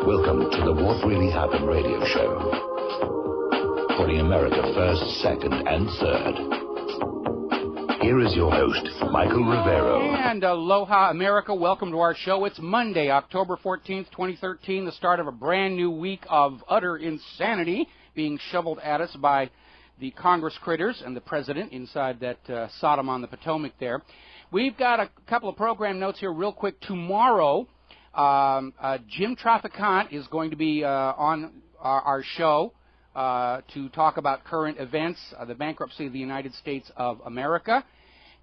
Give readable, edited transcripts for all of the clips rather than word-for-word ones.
Welcome to the What Really Happened radio show. Putting America first, second, and third. Here is your host, Michael Rivero. And aloha, America. Welcome to our show. It's Monday, October 14th, 2013, the start of a brand new week of utter insanity being shoveled at us by the Congress critters and the president inside that Sodom on the Potomac there. We've got a couple of program notes here real quick. Tomorrow, Jim Traficant is going to be on our show to talk about current events, the bankruptcy of the United States of America.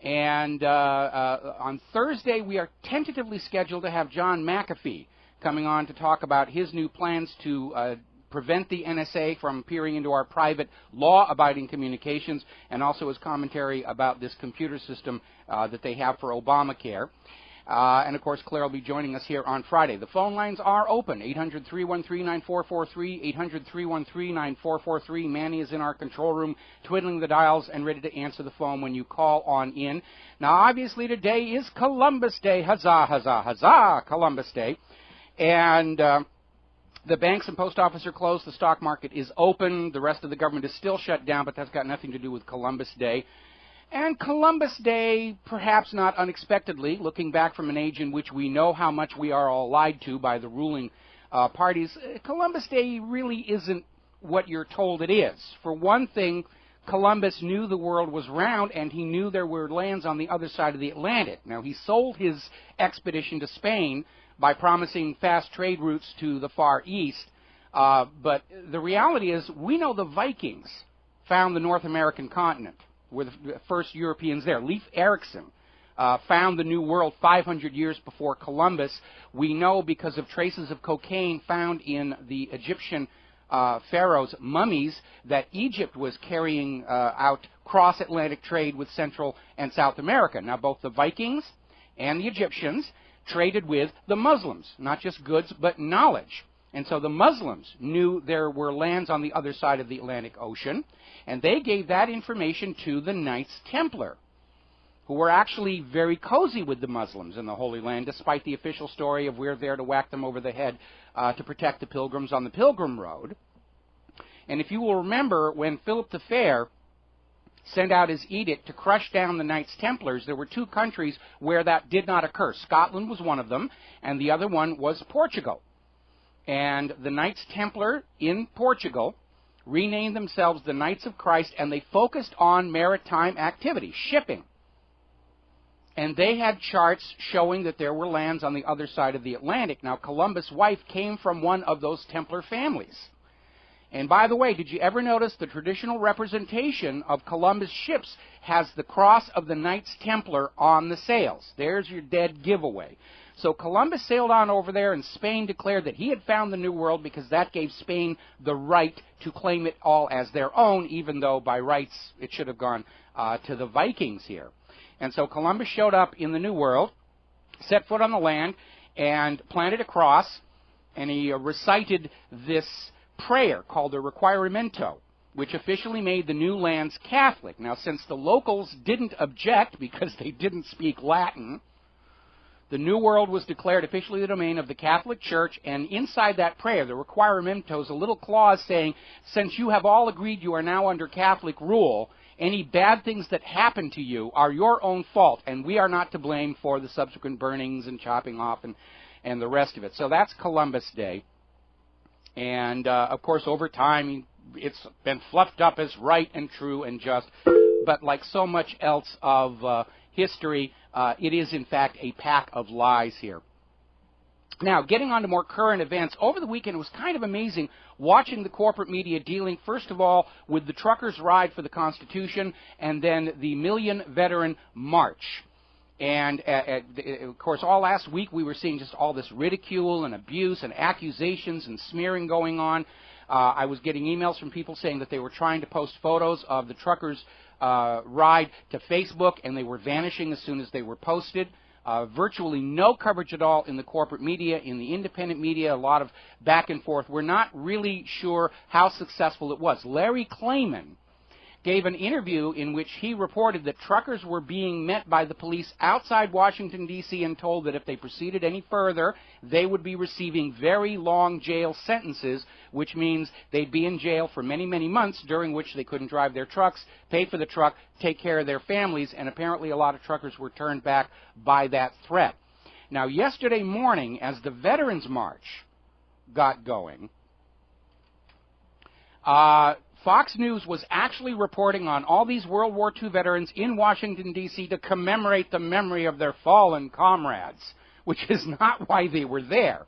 And on Thursday, we are tentatively scheduled to have John McAfee coming on to talk about his new plans to prevent the NSA from peering into our private law-abiding communications, and also his commentary about this computer system that they have for Obamacare. And, of course, Claire will be joining us here on Friday. The phone lines are open, 800-313-9443, 800-313-9443. Manny is in our control room twiddling the dials and ready to answer the phone when you call on in. Now, obviously, today is Columbus Day. Huzzah, huzzah, huzzah, Columbus Day. And the banks and post office are closed. The stock market is open. The rest of the government is still shut down, but that's got nothing to do with Columbus Day. And Columbus Day, perhaps not unexpectedly, looking back from an age in which we know how much we are all lied to by the ruling parties, Columbus Day really isn't what you're told it is. For one thing, Columbus knew the world was round, and he knew there were lands on the other side of the Atlantic. Now, he sold his expedition to Spain by promising fast trade routes to the Far East, but the reality is we know the Vikings found the North American continent. Were the first Europeans there. Leif Erikson found the New World 500 years before Columbus. We know because of traces of cocaine found in the Egyptian pharaohs' mummies that Egypt was carrying out cross-Atlantic trade with Central and South America. Now, both the Vikings and the Egyptians traded with the Muslims, not just goods, but knowledge. And so the Muslims knew there were lands on the other side of the Atlantic Ocean, and they gave that information to the Knights Templar, who were actually very cozy with the Muslims in the Holy Land, despite the official story of we're there to whack them over the head to protect the pilgrims on the Pilgrim Road. And if you will remember, when Philip the Fair sent out his edict to crush down the Knights Templars, there were two countries where that did not occur. Scotland was one of them, and the other one was Portugal. And the Knights Templar in Portugal renamed themselves the Knights of Christ, and they focused on maritime activity, shipping. And they had charts showing that there were lands on the other side of the Atlantic. Now, Columbus' wife came from one of those Templar families. And by the way, did you ever notice the traditional representation of Columbus' ships has the cross of the Knights Templar on the sails? There's your dead giveaway. So Columbus sailed on over there, and Spain declared that he had found the New World because that gave Spain the right to claim it all as their own, even though by rights it should have gone to the Vikings here. And so Columbus showed up in the New World, set foot on the land, and planted a cross, and he recited this prayer called the Requirimento, which officially made the new lands Catholic. Now, since the locals didn't object because they didn't speak Latin, the New World was declared officially the domain of the Catholic Church, and inside that prayer, the Requirimento, is a little clause saying, since you have all agreed you are now under Catholic rule, any bad things that happen to you are your own fault, and we are not to blame for the subsequent burnings and chopping off and the rest of it. So that's Columbus Day. And, of course, over time, it's been fluffed up as right and true and just. But like so much else of history, it is, in fact, a pack of lies here. Now, getting on to more current events, over the weekend it was kind of amazing watching the corporate media dealing, first of all, with the truckers' ride for the Constitution, and then the Million Veteran March. And, of course, all last week we were seeing just all this ridicule and abuse and accusations and smearing going on. I was getting emails from people saying that they were trying to post photos of the truckers' ride to Facebook, and they were vanishing as soon as they were posted. Virtually no coverage at all in the corporate media, in the independent media, a lot of back and forth. We're not really sure how successful it was. Larry Klayman gave an interview in which he reported that truckers were being met by the police outside Washington, D.C. and told that if they proceeded any further, they would be receiving very long jail sentences, which means they'd be in jail for many, many months, during which they couldn't drive their trucks, pay for the truck, take care of their families, and apparently a lot of truckers were turned back by that threat. Now, yesterday morning, as the Veterans March got going, Fox News was actually reporting on all these World War II veterans in Washington, D.C. to commemorate the memory of their fallen comrades, which is not why they were there.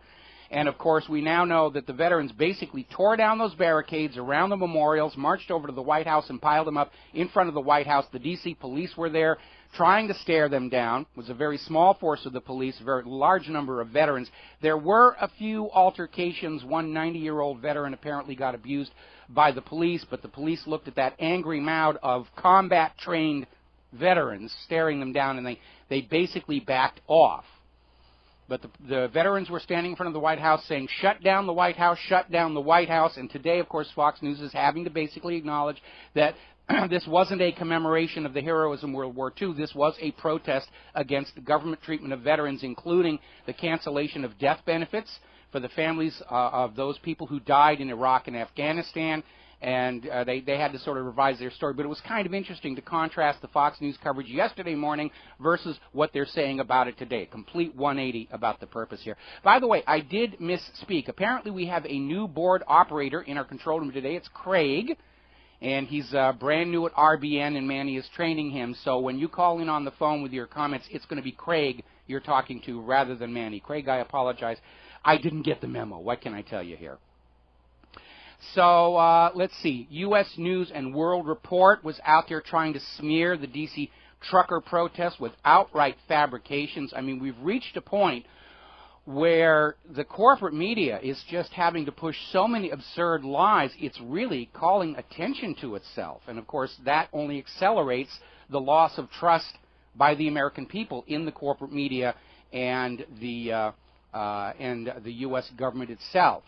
And, of course, we now know that the veterans basically tore down those barricades around the memorials, marched over to the White House and piled them up in front of the White House. The D.C. police were there trying to stare them down. It was a very small force of the police, a very large number of veterans. There were a few altercations. One 90-year-old veteran apparently got abused by the police, but the police looked at that angry mob of combat-trained veterans staring them down, and they basically backed off. But the veterans were standing in front of the White House saying, shut down the White House, shut down the White House. And today, of course, Fox News is having to basically acknowledge that this wasn't a commemoration of the heroism of World War II. This was a protest against the government treatment of veterans, including the cancellation of death benefits for the families of those people who died in Iraq and Afghanistan. And they had to sort of revise their story. But it was kind of interesting to contrast the Fox News coverage yesterday morning versus what they're saying about it today. Complete 180 about the purpose here. By the way, I did misspeak. Apparently we have a new board operator in our control room today. It's Craig. And he's brand new at RBN, and Manny is training him. So when you call in on the phone with your comments, it's going to be Craig you're talking to rather than Manny. Craig, I apologize. I didn't get the memo. What can I tell you here? So let's see. U.S. News and World Report was out there trying to smear the D.C. trucker protest with outright fabrications. I mean, we've reached a point where the corporate media is just having to push so many absurd lies, it's really calling attention to itself. And, of course, that only accelerates the loss of trust by the American people in the corporate media and the U.S. government itself.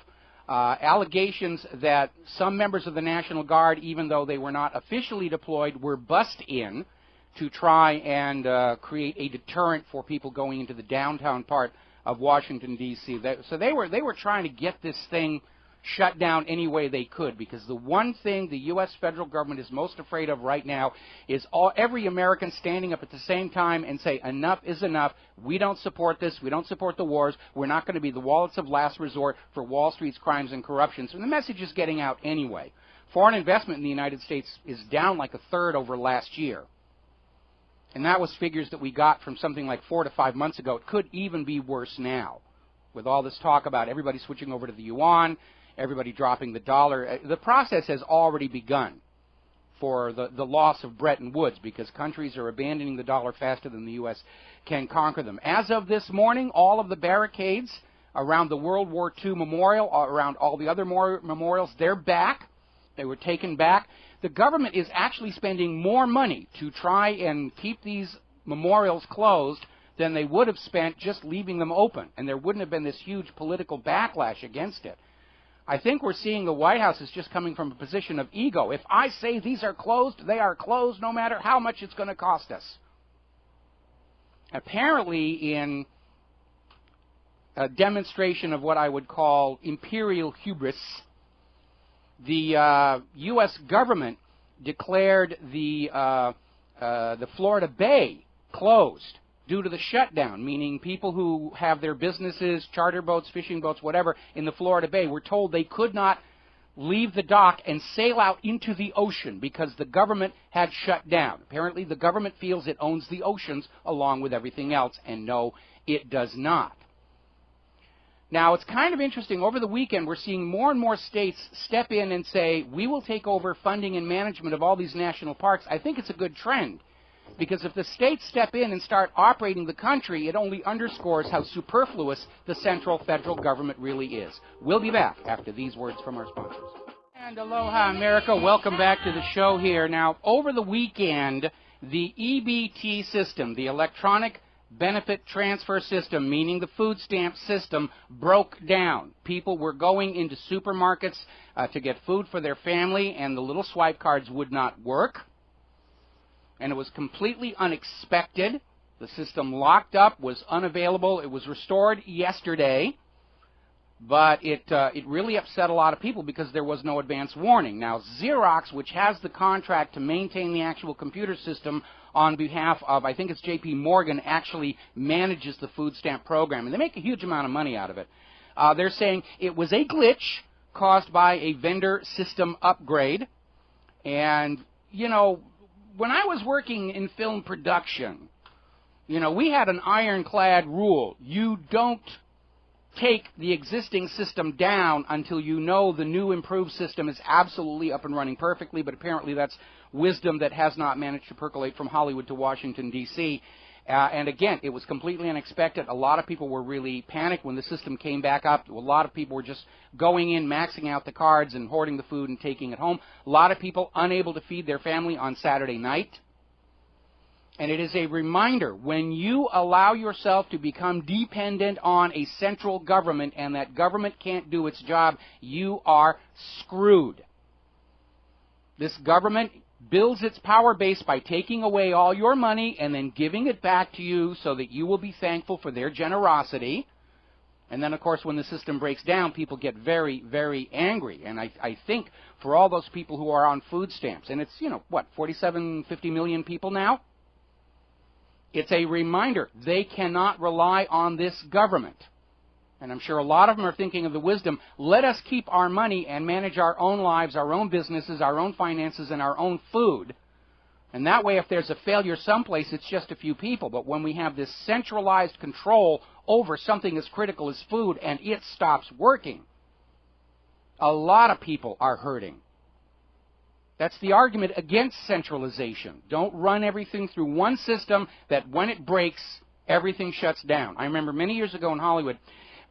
Allegations that some members of the National Guard, even though they were not officially deployed, were bussed in to try and create a deterrent for people going into the downtown part of Washington, D.C. So they were trying to get this thing shut down any way they could, because the one thing the U.S. federal government is most afraid of right now is every American standing up at the same time and say, enough is enough. We don't support this. We don't support the wars. We're not going to be the wallets of last resort for Wall Street's crimes and corruption. So the message is getting out anyway. Foreign investment in the United States is down like a third over last year. And that was figures that we got from something like 4 to 5 months ago. It could even be worse now, with all this talk about everybody switching over to the yuan, everybody dropping the dollar. The process has already begun for the loss of Bretton Woods, because countries are abandoning the dollar faster than the U.S. can conquer them. As of this morning, all of the barricades around the World War II memorial, around all the other memorials, they're back. They were taken back. The government is actually spending more money to try and keep these memorials closed than they would have spent just leaving them open, and there wouldn't have been this huge political backlash against it. I think we're seeing the White House is just coming from a position of ego. If I say these are closed, they are closed no matter how much it's going to cost us. Apparently, in a demonstration of what I would call imperial hubris, the U.S. government declared the Florida Bay closed due to the shutdown, meaning people who have their businesses, charter boats, fishing boats, whatever, in the Florida Bay were told they could not leave the dock and sail out into the ocean because the government had shut down. Apparently, the government feels it owns the oceans along with everything else, and no, it does not. Now, it's kind of interesting. Over the weekend, we're seeing more and more states step in and say, we will take over funding and management of all these national parks. I think it's a good trend, because if the states step in and start operating the country, it only underscores how superfluous the central federal government really is. We'll be back after these words from our sponsors. And aloha, America. Welcome back to the show here. Now, over the weekend, the EBT system, the electronic benefit transfer system, meaning the food stamp system, broke down. People were going into supermarkets to get food for their family, and the little swipe cards would not work. And it was completely unexpected. The system locked up, was unavailable. It was restored yesterday, but it really upset a lot of people because there was no advance warning. Now, Xerox, which has the contract to maintain the actual computer system on behalf of, I think it's J.P. Morgan, actually manages the food stamp program, and they make a huge amount of money out of it. They're saying it was a glitch caused by a vendor system upgrade. And, you know, when I was working in film production, you know, we had an ironclad rule. You don't take the existing system down until you know the new improved system is absolutely up and running perfectly, but apparently that's wisdom that has not managed to percolate from Hollywood to Washington, D.C. And again, it was completely unexpected. A lot of people were really panicked when the system came back up. A lot of people were just going in, maxing out the cards and hoarding the food and taking it home. A lot of people unable to feed their family on Saturday night. And it is a reminder, when you allow yourself to become dependent on a central government and that government can't do its job, you are screwed. This government builds its power base by taking away all your money and then giving it back to you so that you will be thankful for their generosity. And then, of course, when the system breaks down, people get very, very angry. And I think for all those people who are on food stamps, and it's, you know, what, 47, 50 million people now? It's a reminder they cannot rely on this government. And I'm sure a lot of them are thinking of the wisdom, let us keep our money and manage our own lives, our own businesses, our own finances, and our own food. And that way, if there's a failure someplace, it's just a few people. But when we have this centralized control over something as critical as food and it stops working, a lot of people are hurting. That's the argument against centralization. Don't run everything through one system that when it breaks, everything shuts down. I remember many years ago in Hollywood,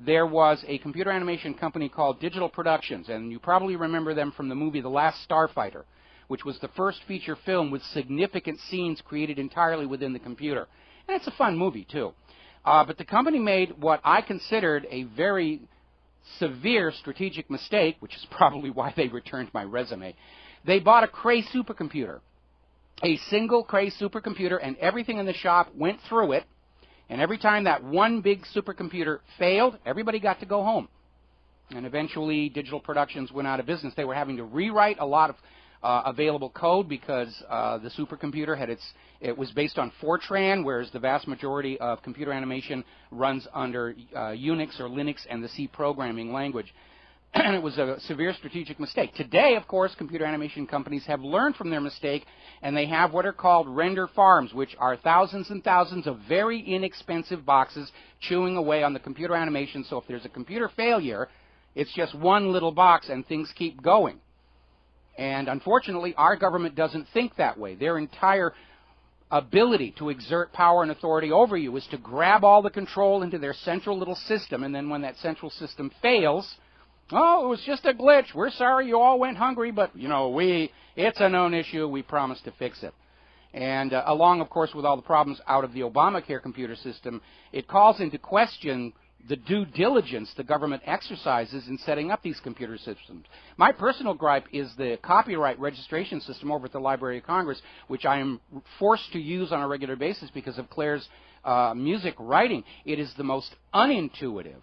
there was a computer animation company called Digital Productions, and you probably remember them from the movie The Last Starfighter, which was the first feature film with significant scenes created entirely within the computer. And it's a fun movie, too. But the company made what I considered a very severe strategic mistake, which is probably why they returned my resume. They bought a Cray supercomputer, a single Cray supercomputer, and everything in the shop went through it. And every time that one big supercomputer failed, everybody got to go home. And eventually, Digital Productions went out of business. They were having to rewrite a lot of available code because the supercomputer it was based on Fortran, whereas the vast majority of computer animation runs under Unix or Linux and the C programming language. And it was a severe strategic mistake. Today, of course, computer animation companies have learned from their mistake, and they have what are called render farms, which are thousands and thousands of very inexpensive boxes chewing away on the computer animation. So if there's a computer failure, it's just one little box and things keep going. And unfortunately, our government doesn't think that way. Their entire ability to exert power and authority over you is to grab all the control into their central little system, and then when that central system fails, oh, it was just a glitch. We're sorry you all went hungry, but, you know, it's a known issue. We promised to fix it. And along, of course, with all the problems out of the Obamacare computer system, it calls into question the due diligence the government exercises in setting up these computer systems. My personal gripe is the copyright registration system over at the Library of Congress, which I am forced to use on a regular basis because of Claire's music writing. It is the most unintuitive,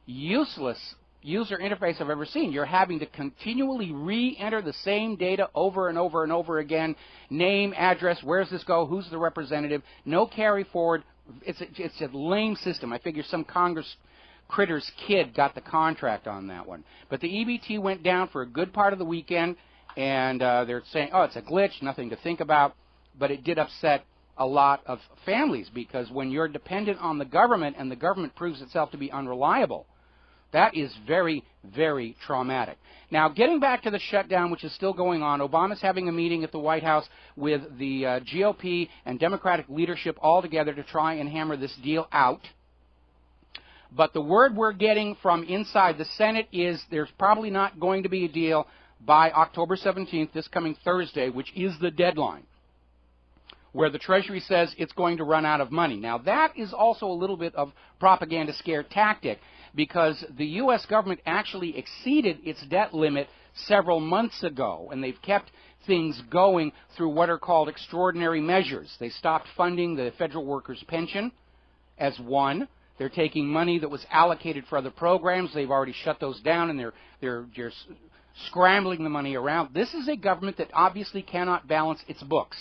useless user interface I've ever seen. You're having to continually re-enter the same data over and over and over again. Name, address, where's this go, who's the representative, no carry forward. It's a lame system. I figure some Congress critter's kid got the contract on that one. But the EBT went down for a good part of the weekend, and they're saying, oh, it's a glitch, nothing to think about. But it did upset a lot of families, because when you're dependent on the government and the government proves itself to be unreliable, that is very, very traumatic. Now, getting back to the shutdown, which is still going on, Obama's having a meeting at the White House with the GOP and Democratic leadership all together to try and hammer this deal out. But the word we're getting from inside the Senate is there's probably not going to be a deal by October 17th, this coming Thursday, which is the deadline. where the Treasury says it's going to run out of money. Now, that is also a little bit of propaganda scare tactic, because the U.S. government actually exceeded its debt limit several months ago, and they've kept things going through what are called extraordinary measures. They stopped funding the federal workers' pension as one. They're taking money that was allocated for other programs. They've already shut those down, and they're just scrambling the money around. This is a government that obviously cannot balance its books.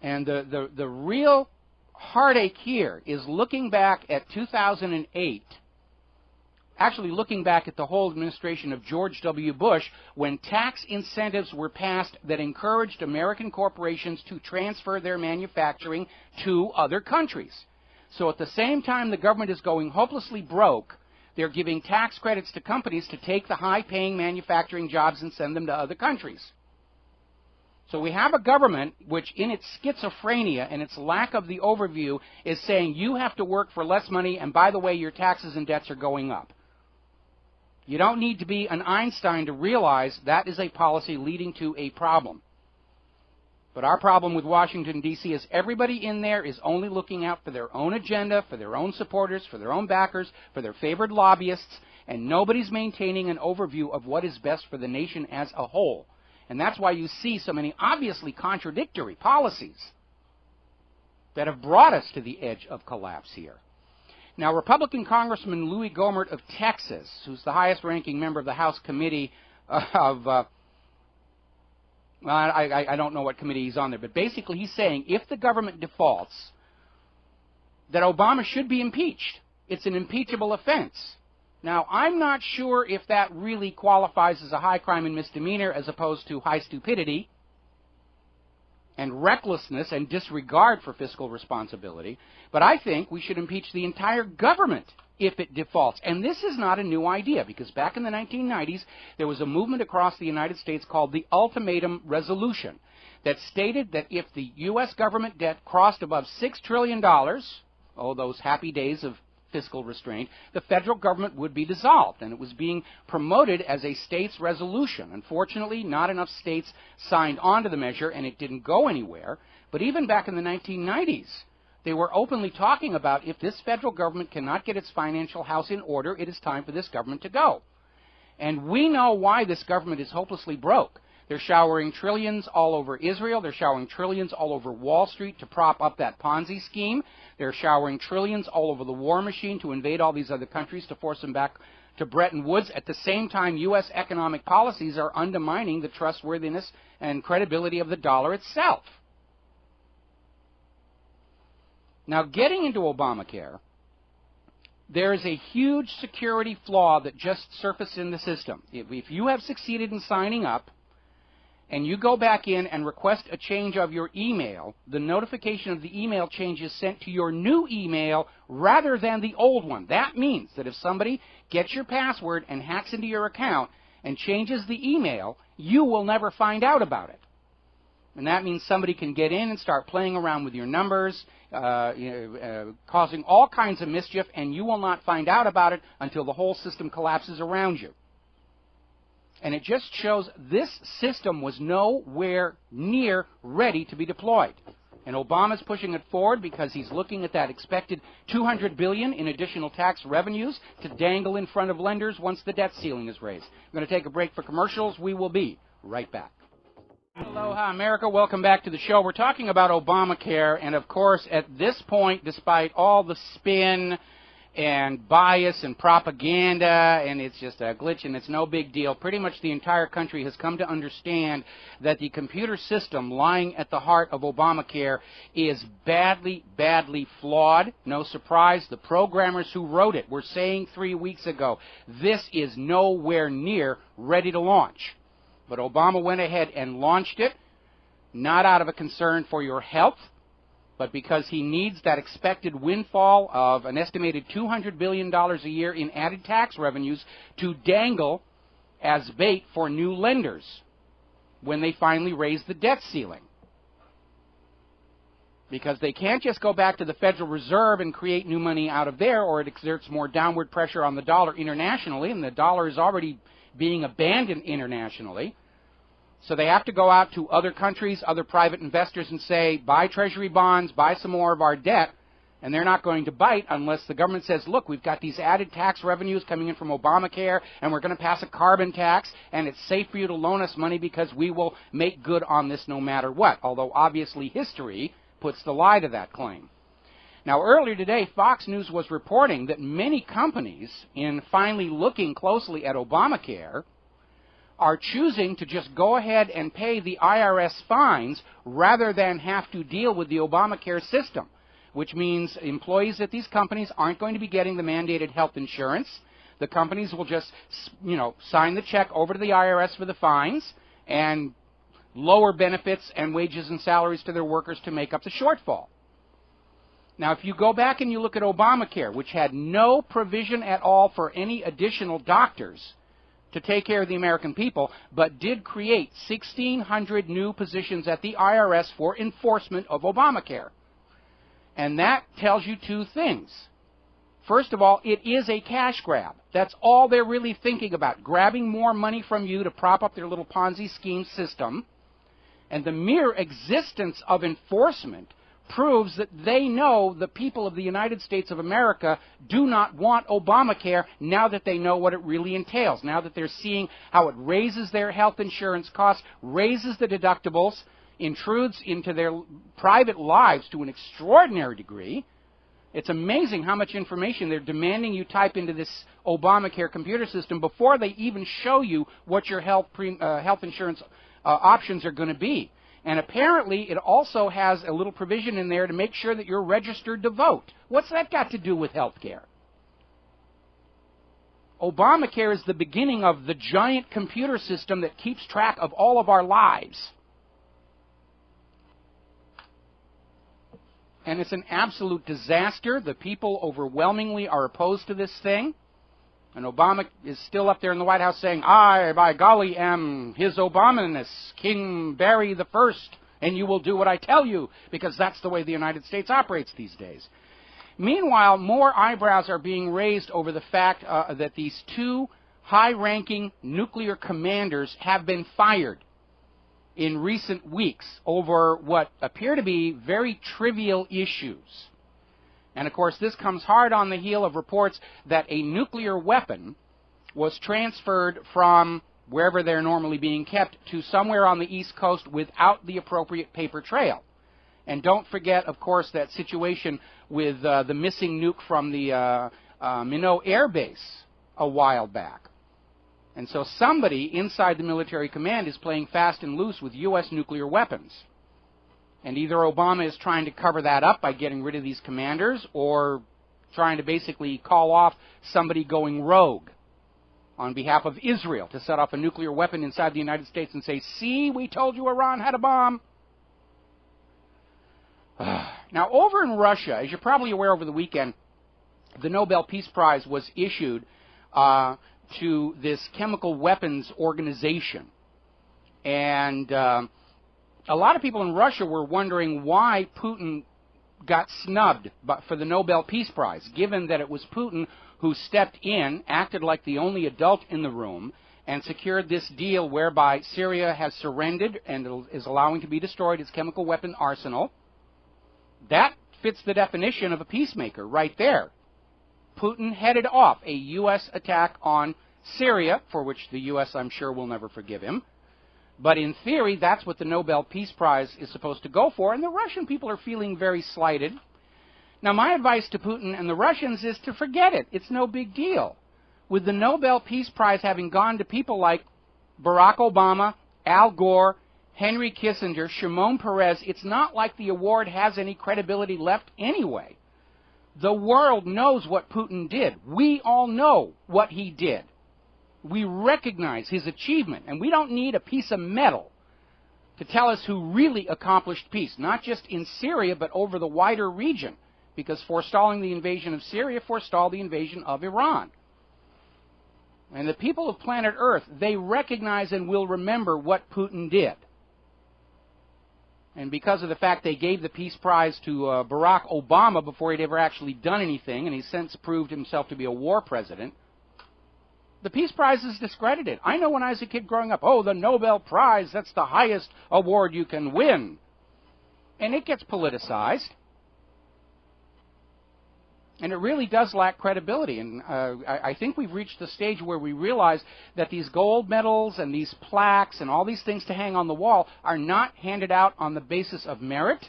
And the real heartache here is looking back at 2008, actually looking back at the whole administration of George W. Bush, when tax incentives were passed that encouraged American corporations to transfer their manufacturing to other countries. So at the same time the government is going hopelessly broke, they're giving tax credits to companies to take the high-paying manufacturing jobs and send them to other countries. So we have a government which, in its schizophrenia and its lack of the overview, is saying you have to work for less money, and by the way, your taxes and debts are going up. You don't need to be an Einstein to realize that is a policy leading to a problem. But our problem with Washington, D.C. is everybody in there is only looking out for their own agenda, for their own supporters, for their own backers, for their favored lobbyists, and nobody's maintaining an overview of what is best for the nation as a whole. And that's why you see so many obviously contradictory policies that have brought us to the edge of collapse here. Now, Republican Congressman Louis Gohmert of Texas, who's the highest-ranking member of the House Committee of I don't know what committee he's on there, but basically he's saying if the government defaults, that Obama should be impeached. It's an impeachable offense. Now, I'm not sure if that really qualifies as a high crime and misdemeanor as opposed to high stupidity and recklessness and disregard for fiscal responsibility, but I think we should impeach the entire government if it defaults. And this is not a new idea, because back in the 1990s, there was a movement across the United States called the Ultimatum Resolution that stated that if the U.S. government debt crossed above $6 trillion, oh, those happy days of fiscal restraint, the federal government would be dissolved, and it was being promoted as a state's resolution. Unfortunately, not enough states signed on to the measure, and it didn't go anywhere. But even back in the 1990s, they were openly talking about if this federal government cannot get its financial house in order, it is time for this government to go. And we know why this government is hopelessly broke. They're showering trillions all over Israel. They're showering trillions all over Wall Street to prop up that Ponzi scheme. They're showering trillions all over the war machine to invade all these other countries to force them back to Bretton Woods. At the same time, U.S. economic policies are undermining the trustworthiness and credibility of the dollar itself. Now, getting into Obamacare, there is a huge security flaw that just surfaced in the system. If you have succeeded in signing up, and you go back in and request a change of your email, the notification of the email change is sent to your new email rather than the old one. That means that if somebody gets your password and hacks into your account and changes the email, you will never find out about it. And that means somebody can get in and start playing around with your numbers, causing all kinds of mischief, and you will not find out about it until the whole system collapses around you. And it just shows this system was nowhere near ready to be deployed. And Obama's pushing it forward because he's looking at that expected $200 billion in additional tax revenues to dangle in front of lenders once the debt ceiling is raised. I'm going to take a break for commercials. We will be right back. Aloha, America. Welcome back to the show. We're talking about Obamacare, and of course, at this point, despite all the spin and bias and propaganda, and it's just a glitch and it's no big deal, pretty much the entire country has come to understand that the computer system lying at the heart of Obamacare is badly, badly flawed. No surprise, the programmers who wrote it were saying 3 weeks ago, this is nowhere near ready to launch. But Obama went ahead and launched it, not out of a concern for your health, but because he needs that expected windfall of an estimated $200 billion a year in added tax revenues to dangle as bait for new lenders when they finally raise the debt ceiling. Because they can't just go back to the Federal Reserve and create new money out of there, or it exerts more downward pressure on the dollar internationally, and the dollar is already being abandoned internationally. So they have to go out to other countries, other private investors, and say, buy Treasury bonds, buy some more of our debt, and they're not going to bite unless the government says, look, we've got these added tax revenues coming in from Obamacare, and we're going to pass a carbon tax, and it's safe for you to loan us money because we will make good on this no matter what, although obviously history puts the lie to that claim. Now, earlier today, Fox News was reporting that many companies, in finally looking closely at Obamacare, are choosing to just go ahead and pay the IRS fines rather than have to deal with the Obamacare system, which means employees at these companies aren't going to be getting the mandated health insurance. The companies will just, sign the check over to the IRS for the fines and lower benefits and wages and salaries to their workers to make up the shortfall. Now, if you go back and you look at Obamacare, which had no provision at all for any additional doctors to take care of the American people, but did create 1,600 new positions at the IRS for enforcement of Obamacare. And that tells you two things. First of all, it is a cash grab. That's all they're really thinking about, grabbing more money from you to prop up their little Ponzi scheme system. And the mere existence of enforcement proves that they know the people of the United States of America do not want Obamacare now that they know what it really entails, now that they're seeing how it raises their health insurance costs, raises the deductibles, intrudes into their private lives to an extraordinary degree. It's amazing how much information they're demanding you type into this Obamacare computer system before they even show you what your health insurance options are going to be. And apparently it also has a little provision in there to make sure that you're registered to vote. What's that got to do with health care? Obamacare is the beginning of the giant computer system that keeps track of all of our lives. And it's an absolute disaster. The people overwhelmingly are opposed to this thing. And Obama is still up there in the White House saying, I, by golly, am His Obamaness, King Barry the First, and you will do what I tell you, because that's the way the United States operates these days. Meanwhile, more eyebrows are being raised over the fact that these two high-ranking nuclear commanders have been fired in recent weeks over what appear to be very trivial issues. And, of course, this comes hard on the heel of reports that a nuclear weapon was transferred from wherever they're normally being kept to somewhere on the East Coast without the appropriate paper trail. And don't forget, of course, that situation with the missing nuke from the Minot Air Base a while back. And so somebody inside the military command is playing fast and loose with U.S. nuclear weapons. And either Obama is trying to cover that up by getting rid of these commanders or trying to basically call off somebody going rogue on behalf of Israel to set off a nuclear weapon inside the United States and say, see, we told you Iran had a bomb. Now, over in Russia, as you're probably aware over the weekend, the Nobel Peace Prize was issued to this chemical weapons organization. And a lot of people in Russia were wondering why Putin got snubbed for the Nobel Peace Prize, given that it was Putin who stepped in, acted like the only adult in the room, and secured this deal whereby Syria has surrendered and is allowing to be destroyed its chemical weapon arsenal. That fits the definition of a peacemaker right there. Putin headed off a U.S. attack on Syria, for which the U.S., I'm sure, will never forgive him. But in theory, that's what the Nobel Peace Prize is supposed to go for, and the Russian people are feeling very slighted. Now, my advice to Putin and the Russians is to forget it. It's no big deal. With the Nobel Peace Prize having gone to people like Barack Obama, Al Gore, Henry Kissinger, Shimon Peres, it's not like the award has any credibility left anyway. The world knows what Putin did. We all know what he did. We recognize his achievement, and we don't need a piece of metal to tell us who really accomplished peace, not just in Syria, but over the wider region, because forestalling the invasion of Syria forestalled the invasion of Iran. And the people of planet Earth, they recognize and will remember what Putin did. And because of the fact they gave the Peace Prize to Barack Obama before he'd ever actually done anything, and he's since proved himself to be a war president, The Peace Prize is discredited. I know when I was a kid growing up, oh, the Nobel Prize, that's the highest award you can win. And it gets politicized. And it really does lack credibility. And I think we've reached the stage where we realize that these gold medals and these plaques and all these things to hang on the wall are not handed out on the basis of merit,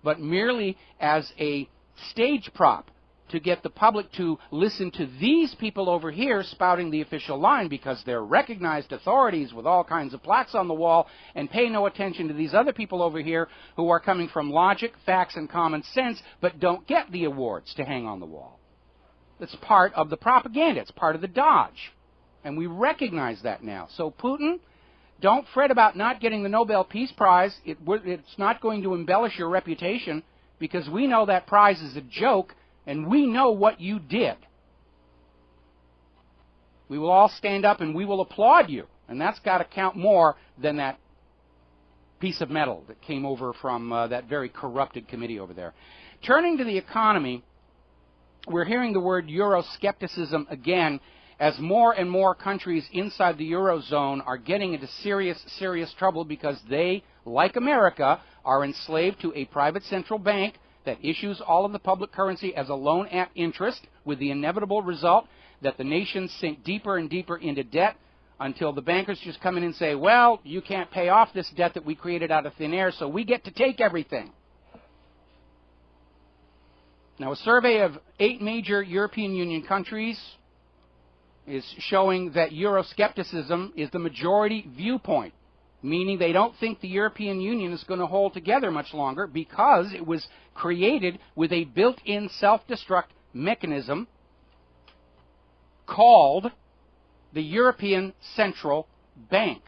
but merely as a stage prop to get the public to listen to these people over here spouting the official line because they're recognized authorities with all kinds of plaques on the wall, and pay no attention to these other people over here who are coming from logic, facts, and common sense, but don't get the awards to hang on the wall. It's part of the propaganda. It's part of the dodge. And we recognize that now. So Putin, don't fret about not getting the Nobel Peace Prize. It's not going to embellish your reputation, because we know that prize is a joke, and we know what you did. We will all stand up and we will applaud you. And that's got to count more than that piece of metal that came over from that very corrupted committee over there. Turning to the economy, we're hearing the word Euroscepticism again as more and more countries inside the Eurozone are getting into serious, serious trouble because they, like America, are enslaved to a private central bank that issues all of the public currency as a loan at interest, with the inevitable result that the nations sink deeper and deeper into debt until the bankers just come in and say, well, you can't pay off this debt that we created out of thin air, so we get to take everything. Now, a survey of 8 major European Union countries is showing that Euroscepticism is the majority viewpoint, meaning they don't think the European Union is going to hold together much longer because it was created with a built-in self-destruct mechanism called the European Central Bank.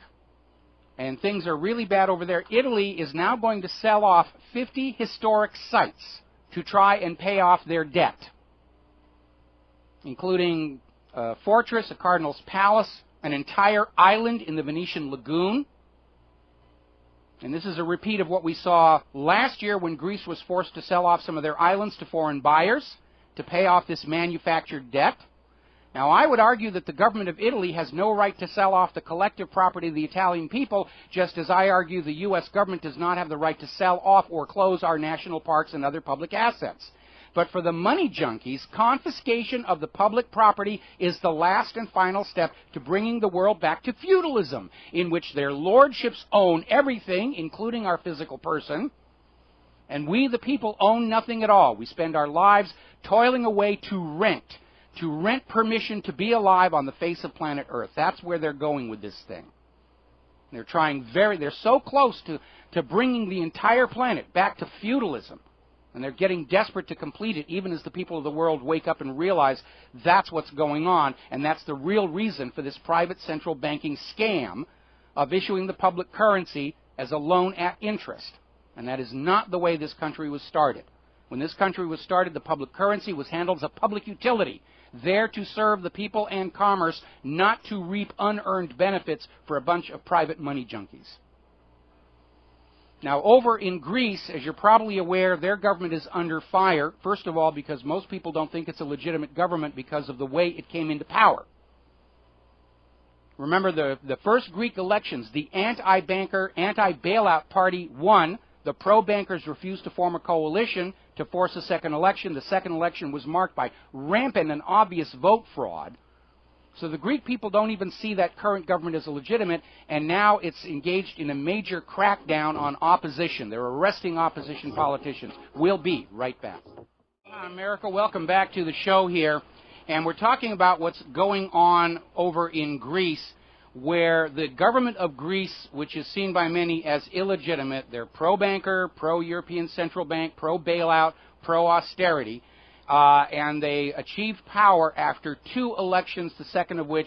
And things are really bad over there. Italy is now going to sell off 50 historic sites to try and pay off their debt, including a fortress, a cardinal's palace, an entire island in the Venetian lagoon. And this is a repeat of what we saw last year when Greece was forced to sell off some of their islands to foreign buyers to pay off this manufactured debt. Now, I would argue that the government of Italy has no right to sell off the collective property of the Italian people, just as I argue the U.S. government does not have the right to sell off or close our national parks and other public assets. But for the money junkies, confiscation of the public property is the last and final step to bringing the world back to feudalism, in which their lordships own everything, including our physical person, and we, the people, own nothing at all. We spend our lives toiling away to rent permission to be alive on the face of planet Earth. That's where they're going with this thing. They're so close to bringing the entire planet back to feudalism. And they're getting desperate to complete it, even as the people of the world wake up and realize that's what's going on, and that's the real reason for this private central banking scam of issuing the public currency as a loan at interest. And that is not the way this country was started. When this country was started, the public currency was handled as a public utility, there to serve the people and commerce, not to reap unearned benefits for a bunch of private money junkies. Now, over in Greece, as you're probably aware, their government is under fire, first of all, because most people don't think it's a legitimate government because of the way it came into power. Remember, the first Greek elections, the anti-banker, anti-bailout party won. The pro-bankers refused to form a coalition to force a second election. The second election was marked by rampant and obvious vote fraud. So the Greek people don't even see that current government as legitimate, and now it's engaged in a major crackdown on opposition. They're arresting opposition politicians. We'll be right back. America, welcome back to the show here. And we're talking about what's going on over in Greece, where the government of Greece, which is seen by many as illegitimate, they're pro-banker, pro-European Central Bank, pro-bailout, pro-austerity, and they achieved power after 2 elections, the second of which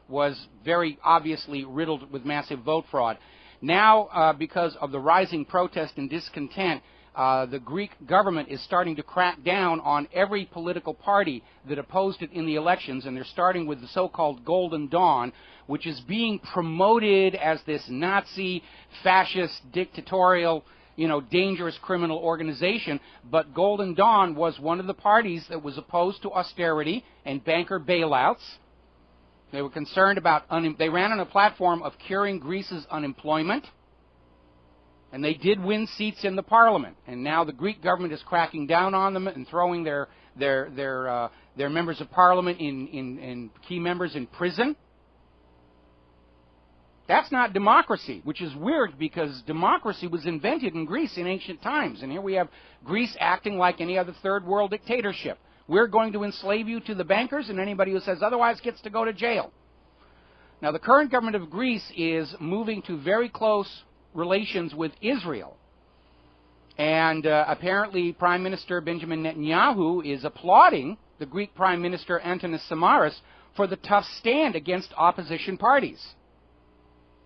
was very obviously riddled with massive vote fraud. Now, because of the rising protest and discontent, the Greek government is starting to crack down on every political party that opposed it in the elections, and they're starting with the so-called Golden Dawn, which is being promoted as this Nazi, fascist, dictatorial, dangerous criminal organization. But Golden Dawn was one of the parties that was opposed to austerity and banker bailouts. They were concerned about, they ran on a platform of curing Greece's unemployment, and they did win seats in the parliament. And now the Greek government is cracking down on them and throwing their members of parliament in key members in prison. That's not democracy, which is weird because democracy was invented in Greece in ancient times. And here we have Greece acting like any other third world dictatorship. We're going to enslave you to the bankers, and anybody who says otherwise gets to go to jail. Now, the current government of Greece is moving to very close relations with Israel. And apparently Prime Minister Benjamin Netanyahu is applauding the Greek Prime Minister Antonis Samaras for the tough stand against opposition parties.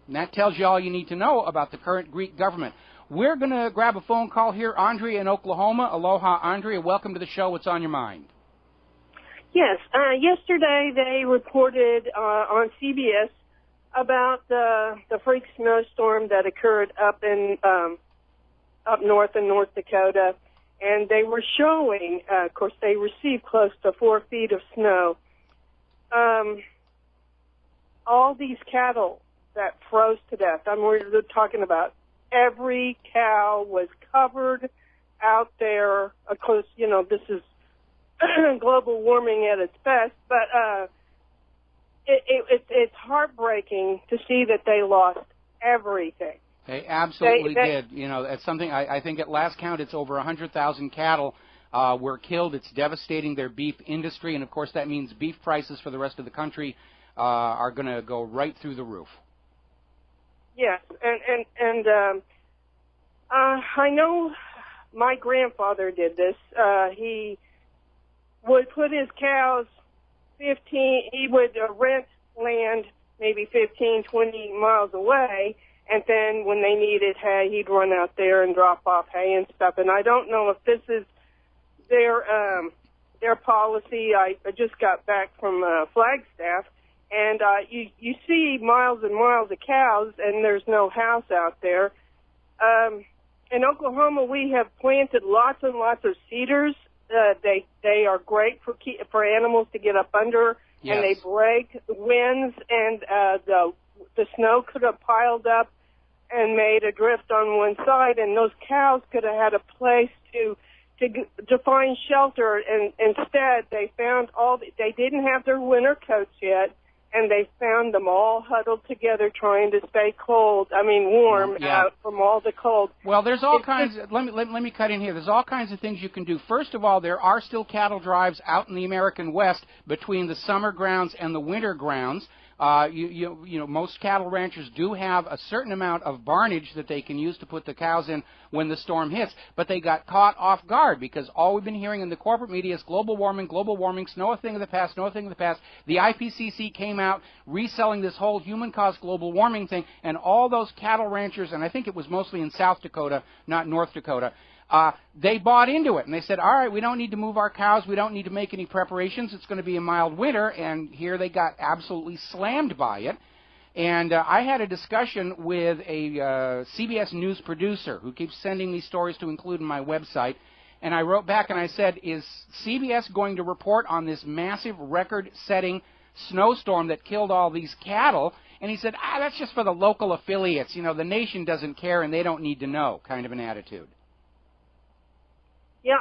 And that tells you all you need to know about the current Greek government. We're going to grab a phone call here. Andrea in Oklahoma. Aloha, Andrea. Welcome to the show. What's on your mind? Yes. Yesterday they reported on CBS about the freak snowstorm that occurred up north in North Dakota. And they were showing, of course, they received close to 4 feet of snow. All these cattle that froze to death. We're talking about every cow was covered out there. Of course, you know, this is global warming at its best, but it's heartbreaking to see that they lost everything. They absolutely did. You know, it's something, I think at last count it's over 100,000 cattle were killed. It's devastating their beef industry, and of course that means beef prices for the rest of the country are going to go right through the roof. Yes, and I know my grandfather did this. He would put his cows he would rent land maybe 15, 20 miles away, and then when they needed hay, he'd run out there and drop off hay and stuff. And I don't know if this is their policy. I just got back from Flagstaff. And you see miles and miles of cows, and there's no house out there. In Oklahoma, we have planted lots and lots of cedars. They are great for animals to get up under, yes. And they break winds, and the snow could have piled up and made a drift on one side, and those cows could have had a place to find shelter. And instead, they found they didn't have their winter coats yet. And they found them all huddled together trying to stay warm out from all the cold. Well, there's all kinds. Let me cut in here. There's all kinds of things you can do. First of all, there are still cattle drives out in the American West between the summer grounds and the winter grounds. You know, most cattle ranchers do have a certain amount of barnage that they can use to put the cows in when the storm hits, but they got caught off guard because all we've been hearing in the corporate media is global warming, snow a thing of the past, snow a thing of the past. The IPCC came out reselling this whole human-caused global warming thing, and all those cattle ranchers, and I think it was mostly in South Dakota, not North Dakota, they bought into it, and they said, all right, we don't need to move our cows, we don't need to make any preparations, it's going to be a mild winter, and here they got absolutely slammed by it. And I had a discussion with a CBS News producer who keeps sending me stories to include in my website, and I wrote back and I said, is CBS going to report on this massive record-setting snowstorm that killed all these cattle? And he said, that's just for the local affiliates, you know, the nation doesn't care and they don't need to know, kind of an attitude. Yeah,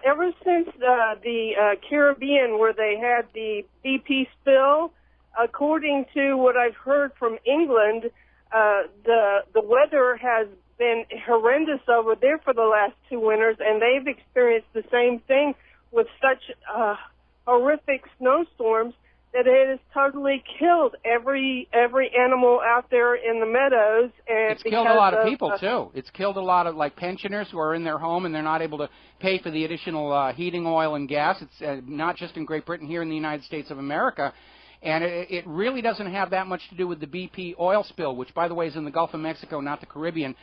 ever since the Caribbean, where they had the BP spill, according to what I've heard from England, the weather has been horrendous over there for the last 2 winters, and they've experienced the same thing with such horrific snowstorms that it has totally killed every animal out there in the meadows. And it's killed a lot of people, too. It's killed a lot of, pensioners who are in their home and they're not able to pay for the additional heating oil and gas. It's not just in Great Britain, here in the United States of America. And it really doesn't have that much to do with the BP oil spill, which, by the way, is in the Gulf of Mexico, not the Caribbean,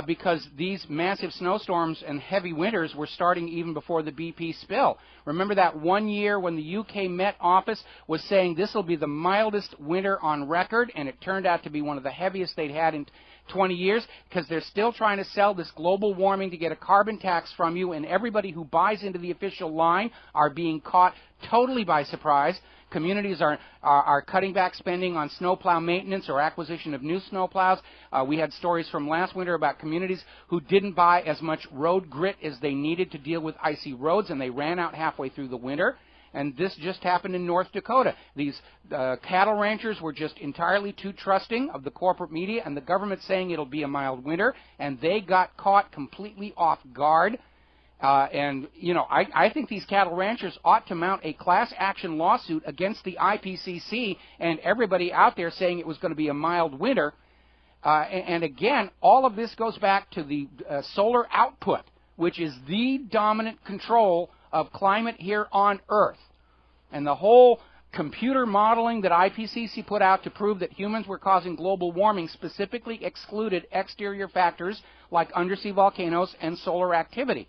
because these massive snowstorms and heavy winters were starting even before the BP spill. Remember that one year when the UK Met Office was saying this will be the mildest winter on record, and it turned out to be one of the heaviest they'd had in 20 years, because they're still trying to sell this global warming to get a carbon tax from you, and everybody who buys into the official line are being caught totally by surprise. Communities are cutting back spending on snowplow maintenance or acquisition of new snowplows. We had stories from last winter about communities who didn't buy as much road grit as they needed to deal with icy roads, and they ran out halfway through the winter. And this just happened in North Dakota. These cattle ranchers were just entirely too trusting of the corporate media and the government saying it'll be a mild winter, and they got caught completely off guard. And, you know, I think these cattle ranchers ought to mount a class action lawsuit against the IPCC and everybody out there saying it was going to be a mild winter. And again, all of this goes back to the solar output, which is the dominant control of climate here on Earth. And the whole computer modeling that IPCC put out to prove that humans were causing global warming specifically excluded exterior factors like undersea volcanoes and solar activity.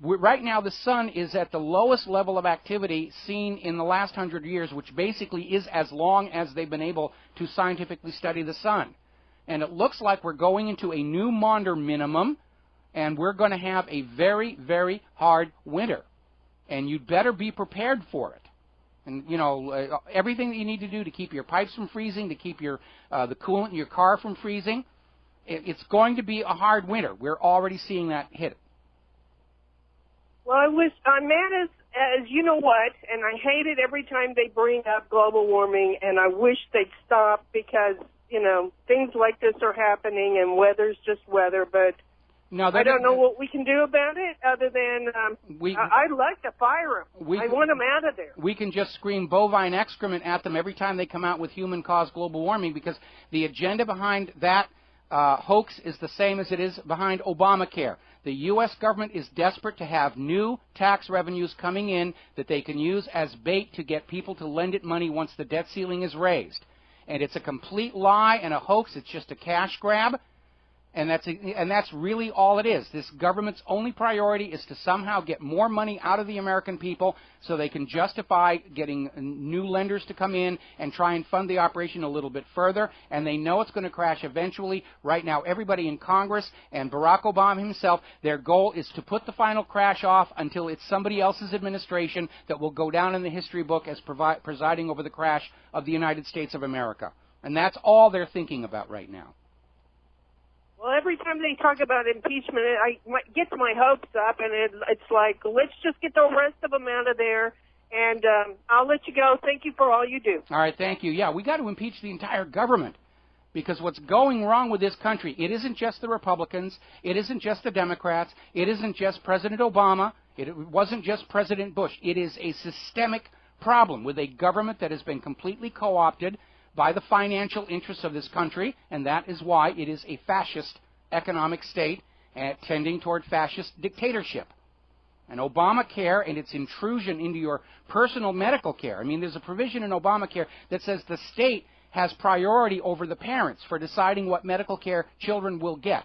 Right now, the sun is at the lowest level of activity seen in the last 100 years, which basically is as long as they've been able to scientifically study the sun. And it looks like we're going into a new Maunder minimum, and we're going to have a very, very hard winter. And you'd better be prepared for it. And, you know, everything that you need to do to keep your pipes from freezing, to keep your the coolant in your car from freezing, it's going to be a hard winter. We're already seeing that hit. Well, I'm mad as you know what, and I hate it every time they bring up global warming, and I wish they'd stop because, you know, things like this are happening and weather's just weather, but no, I don't know what we can do about it other than I'd like to fire them. I want them out of there. We can just scream bovine excrement at them every time they come out with human-caused global warming, because the agenda behind that hoax is the same as it is behind Obamacare. The U.S. government is desperate to have new tax revenues coming in that they can use as bait to get people to lend it money once the debt ceiling is raised. And it's a complete lie and a hoax. It's just a cash grab. And that's really all it is. This government's only priority is to somehow get more money out of the American people so they can justify getting new lenders to come in and try and fund the operation a little bit further. And they know it's going to crash eventually. Right now, everybody in Congress and Barack Obama himself, their goal is to put the final crash off until it's somebody else's administration that will go down in the history book as presiding over the crash of the United States of America. And that's all they're thinking about right now. Well, every time they talk about impeachment, I get my hopes up, and it's like, let's just get the rest of them out of there, and I'll let you go. Thank you for all you do. All right, thank you. Yeah, we got to impeach the entire government, because what's going wrong with this country, it isn't just the Republicans, it isn't just the Democrats, it isn't just President Obama, it wasn't just President Bush. It is a systemic problem with a government that has been completely co-opted by the financial interests of this country, and that is why it is a fascist economic state tending toward fascist dictatorship. And Obamacare and its intrusion into your personal medical care, I mean, there's a provision in Obamacare that says the state has priority over the parents for deciding what medical care children will get.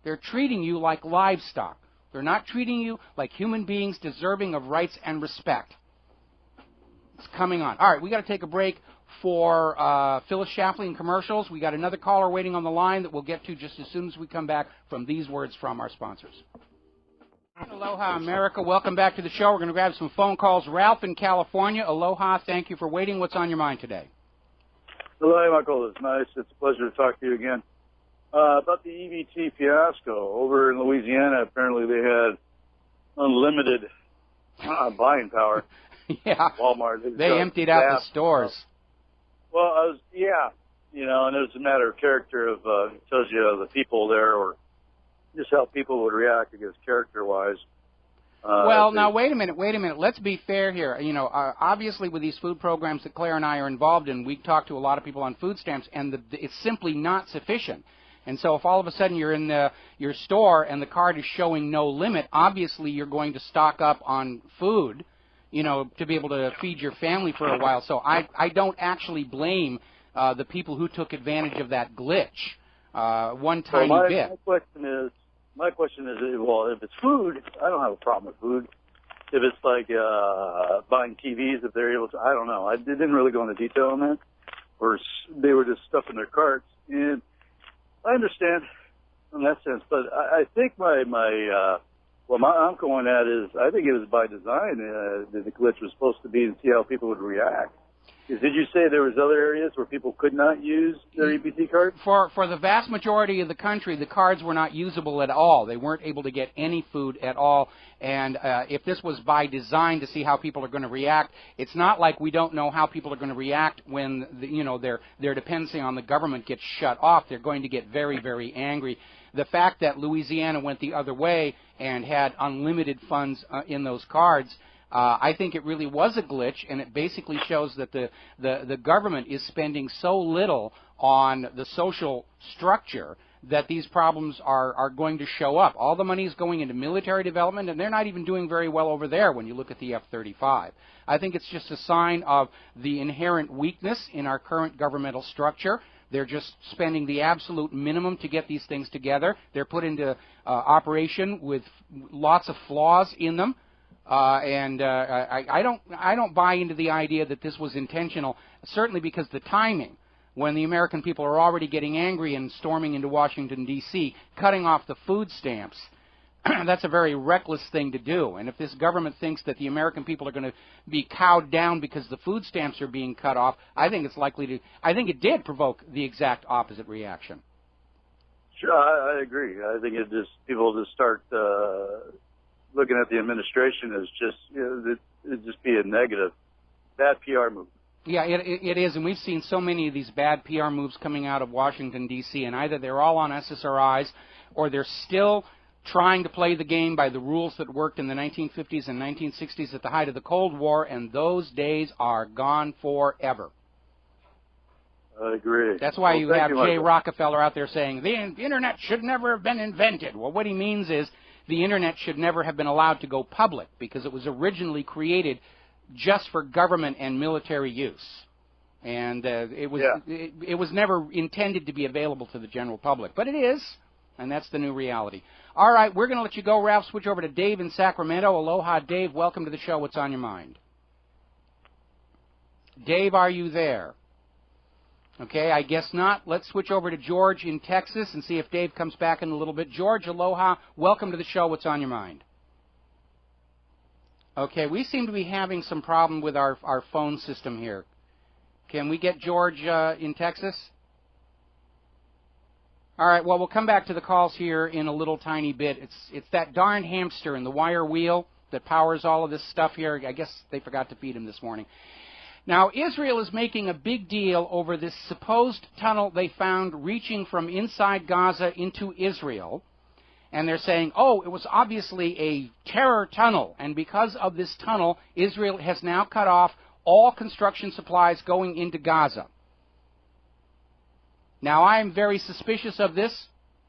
They're treating you like livestock. They're not treating you like human beings deserving of rights and respect. It's coming on. All right, we got to take a break for Phyllis Shapley and commercials. We got another caller waiting on the line that we'll get to just as soon as we come back from these words from our sponsors. Aloha, America. Welcome back to the show. We're going to grab some phone calls. Ralph in California. Aloha. Thank you for waiting. What's on your mind today? Hello, Michael. It's nice. It's a pleasure to talk to you again. About the EBT fiasco. Over in Louisiana, apparently they had unlimited buying power. Yeah. Walmart. They emptied out the stores. Well, you know, and it was a matter of character of, it tells you the people there or just how people would react against character-wise. Well, now, wait a minute. Let's be fair here. You know, obviously with these food programs that Claire and I are involved in, we talk to a lot of people on food stamps, and it's simply not sufficient. And so if all of a sudden you're in your store and the card is showing no limit, obviously you're going to stock up on food, you know, to be able to feed your family for a while. So I don't actually blame the people who took advantage of that glitch one tiny bit. My question is, well, if it's food, I don't have a problem with food. If it's like buying TVs, if they're able to, I don't know. I didn't really go into detail on that. Or they were just stuffing their carts. And I understand in that sense, but I think what I'm going at is I think it was by design that the glitch was supposed to be to see how people would react. Did you say there was other areas where people could not use their EBT cards? For the vast majority of the country, the cards were not usable at all. They weren't able to get any food at all. And if this was by design to see how people are going to react, it's not like we don't know how people are going to react when their dependency on the government gets shut off. They're going to get very, very angry. The fact that Louisiana went the other way and had unlimited funds in those cards, I think it really was a glitch, and it basically shows that the government is spending so little on the social structure that these problems are going to show up. All the money is going into military development, and they're not even doing very well over there when you look at the F-35. I think it's just a sign of the inherent weakness in our current governmental structure. They're just spending the absolute minimum to get these things together. They're put into operation with lots of flaws in them. I don't buy into the idea that this was intentional, certainly because the timing, when the American people are already getting angry and storming into Washington, D.C., cutting off the food stamps, that's a very reckless thing to do. And if this government thinks that the American people are going to be cowed down because the food stamps are being cut off, I think it's likely to, I think it did provoke the exact opposite reaction. Sure, I agree. I think people just start looking at the administration as just, it'd just be a negative, bad PR move. Yeah, it is, and we've seen so many of these bad PR moves coming out of Washington, D.C., and either they're all on SSRIs or they're still trying to play the game by the rules that worked in the 1950s and 1960s at the height of the Cold War, and those days are gone forever. I agree. That's why you have Jay Rockefeller out there saying, the Internet should never have been invented. Well, what he means is the Internet should never have been allowed to go public because it was originally created just for government and military use. And it was never intended to be available to the general public. But it is, and that's the new reality. All right, we're going to let you go, Ralph. Switch over to Dave in Sacramento. Aloha, Dave. Welcome to the show. What's on your mind? Dave, are you there? Okay, I guess not. Let's switch over to George in Texas and see if Dave comes back in a little bit. George, aloha. Welcome to the show. What's on your mind? Okay, we seem to be having some problem with our phone system here. Can we get George in Texas? All right, well, we'll come back to the calls here in a little tiny bit. It's that darn hamster in the wire wheel that powers all of this stuff here. I guess they forgot to feed him this morning. Now, Israel is making a big deal over this supposed tunnel they found reaching from inside Gaza into Israel. And they're saying, oh, it was obviously a terror tunnel. And because of this tunnel, Israel has now cut off all construction supplies going into Gaza. Now, I am very suspicious of this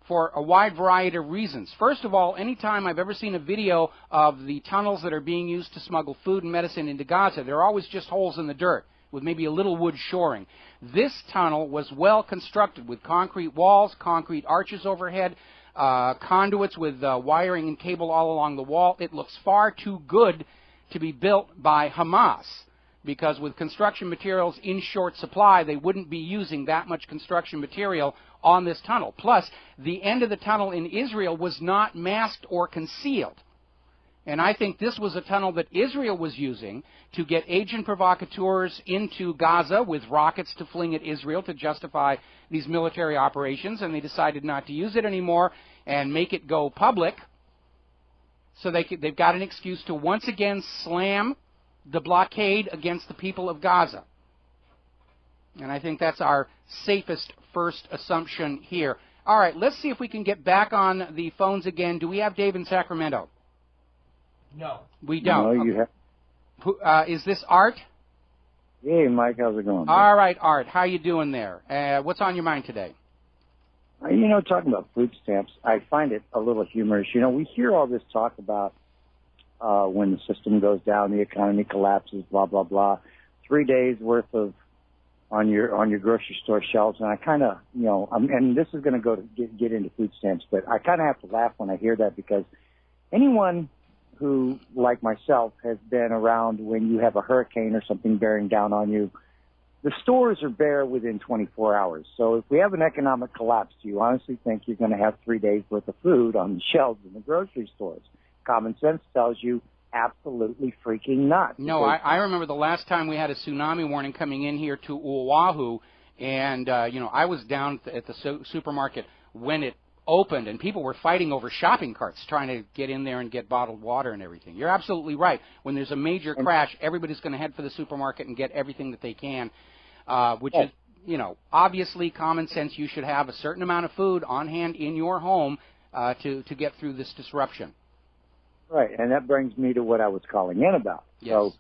for a wide variety of reasons. First of all, anytime I've ever seen a video of the tunnels that are being used to smuggle food and medicine into Gaza, they're always just holes in the dirt with maybe a little wood shoring. This tunnel was well constructed with concrete walls, concrete arches overhead, conduits with wiring and cable all along the wall. It looks far too good to be built by Hamas, because with construction materials in short supply, they wouldn't be using that much construction material on this tunnel. Plus, the end of the tunnel in Israel was not masked or concealed. And I think this was a tunnel that Israel was using to get agent provocateurs into Gaza with rockets to fling at Israel to justify these military operations, and they decided not to use it anymore and make it go public. So they've got an excuse to once again slam the blockade against the people of Gaza. And I think that's our safest first assumption here. All right, let's see if we can get back on the phones again. Do we have Dave in Sacramento? No. We don't. No, you have. Is this Art? Hey, Mike, how's it going? All right, Art, how you doing there? What's on your mind today? Talking about food stamps, I find it a little humorous. We hear all this talk about when the system goes down, the economy collapses, blah, blah, blah. 3 days worth of on your grocery store shelves. And I kind of, and this is going to go to get into food stamps, but I kind of have to laugh when I hear that, because anyone who, like myself, has been around when you have a hurricane or something bearing down on you, the stores are bare within 24 hours. So if we have an economic collapse, do you honestly think you're going to have 3 days worth of food on the shelves in the grocery stores? Common sense tells you absolutely freaking not. No, I remember the last time we had a tsunami warning coming in here to Oahu, and, I was down at the supermarket when it opened, and people were fighting over shopping carts trying to get in there and get bottled water and everything. You're absolutely right. When there's a major crash, everybody's going to head for the supermarket and get everything that they can, which is, obviously common sense. You should have a certain amount of food on hand in your home to get through this disruption. Right, and that brings me to what I was calling in about. Yes. So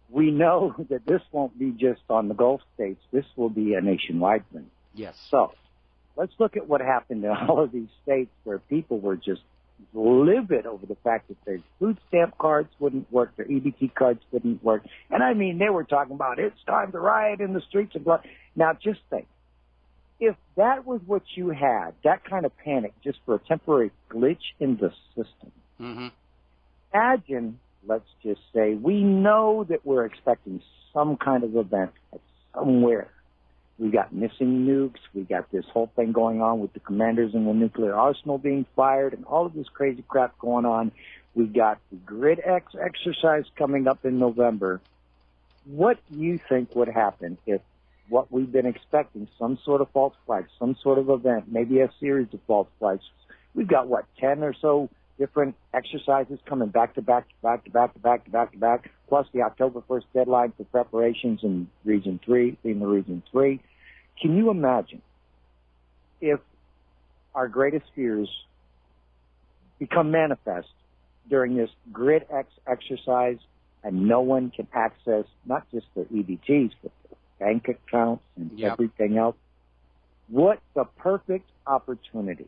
we know that this won't be just on the Gulf states. This will be a nationwide thing. Yes. So let's look at what happened in all of these states where people were just livid over the fact that their food stamp cards wouldn't work, their EBT cards wouldn't work. And I mean, they were talking about it's time to riot in the streets and blah. Now just think, if that was what you had, that kind of panic just for a temporary glitch in the system, imagine, let's just say, we know that we're expecting some kind of event somewhere. We got missing nukes. We got this whole thing going on with the commanders in the nuclear arsenal being fired and all of this crazy crap going on. We got the Grid X exercise coming up in November. What do you think would happen if what we've been expecting, some sort of false flags, some sort of event, maybe a series of false flags? We've got, 10 or so different exercises coming back to back, plus the October 1st deadline for preparations in Region 3, FEMA Region 3. Can you imagine if our greatest fears become manifest during this Grid X exercise and no one can access not just their EBTs, but their bank accounts and everything else? What the perfect opportunity.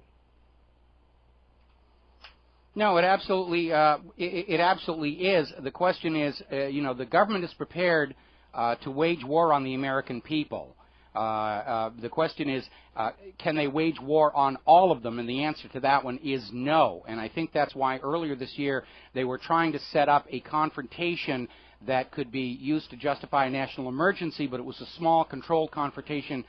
No, it absolutely is. The question is, the government is prepared to wage war on the American people. The question is, can they wage war on all of them? And the answer to that one is no. And I think that's why earlier this year they were trying to set up a confrontation that could be used to justify a national emergency, but it was a small, controlled confrontation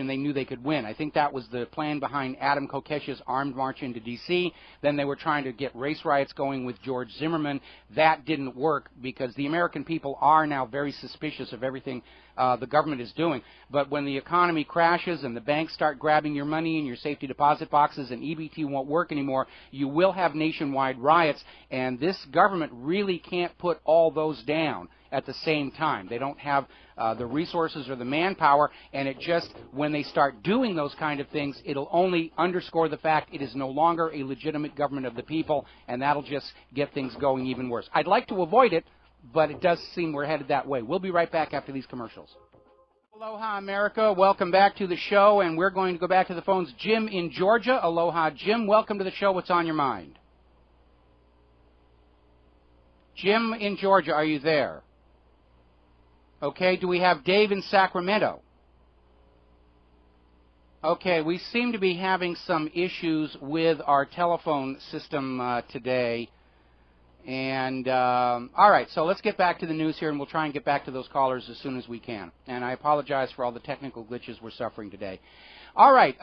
they knew they could win. I think that was the plan behind Adam Kokesh's armed march into D.C. Then they were trying to get race riots going with George Zimmerman. That didn't work because the American people are now very suspicious of everything the government is doing. But when the economy crashes and the banks start grabbing your money in your safety deposit boxes and EBT won't work anymore, you will have nationwide riots, and this government really can't put all those down at the same time. They don't have the resources or the manpower, and it just, when they start doing those kind of things, it'll only underscore the fact it is no longer a legitimate government of the people, and that'll just get things going even worse. I'd like to avoid it, but it does seem we're headed that way. We'll be right back after these commercials. Aloha, America. Welcome back to the show, and we're going to go back to the phones. Jim in Georgia. Aloha, Jim. Welcome to the show. What's on your mind? Jim in Georgia, are you there? Okay, do we have Dave in Sacramento? Okay, we seem to be having some issues with our telephone system today. And, all right, so let's get back to the news here, and we'll try and get back to those callers as soon as we can. And I apologize for all the technical glitches we're suffering today. All right,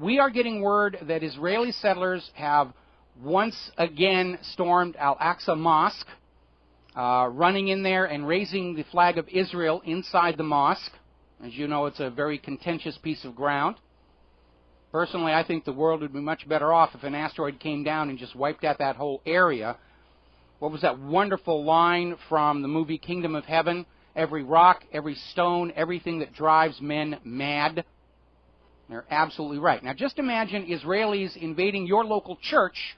we are getting word that Israeli settlers have once again stormed Al-Aqsa Mosque, running in there and raising the flag of Israel inside the mosque. As you know, it's a very contentious piece of ground. Personally, I think the world would be much better off if an asteroid came down and just wiped out that whole area. What was that wonderful line from the movie Kingdom of Heaven? Every rock, every stone, everything that drives men mad. They're absolutely right. Now, just imagine Israelis invading your local church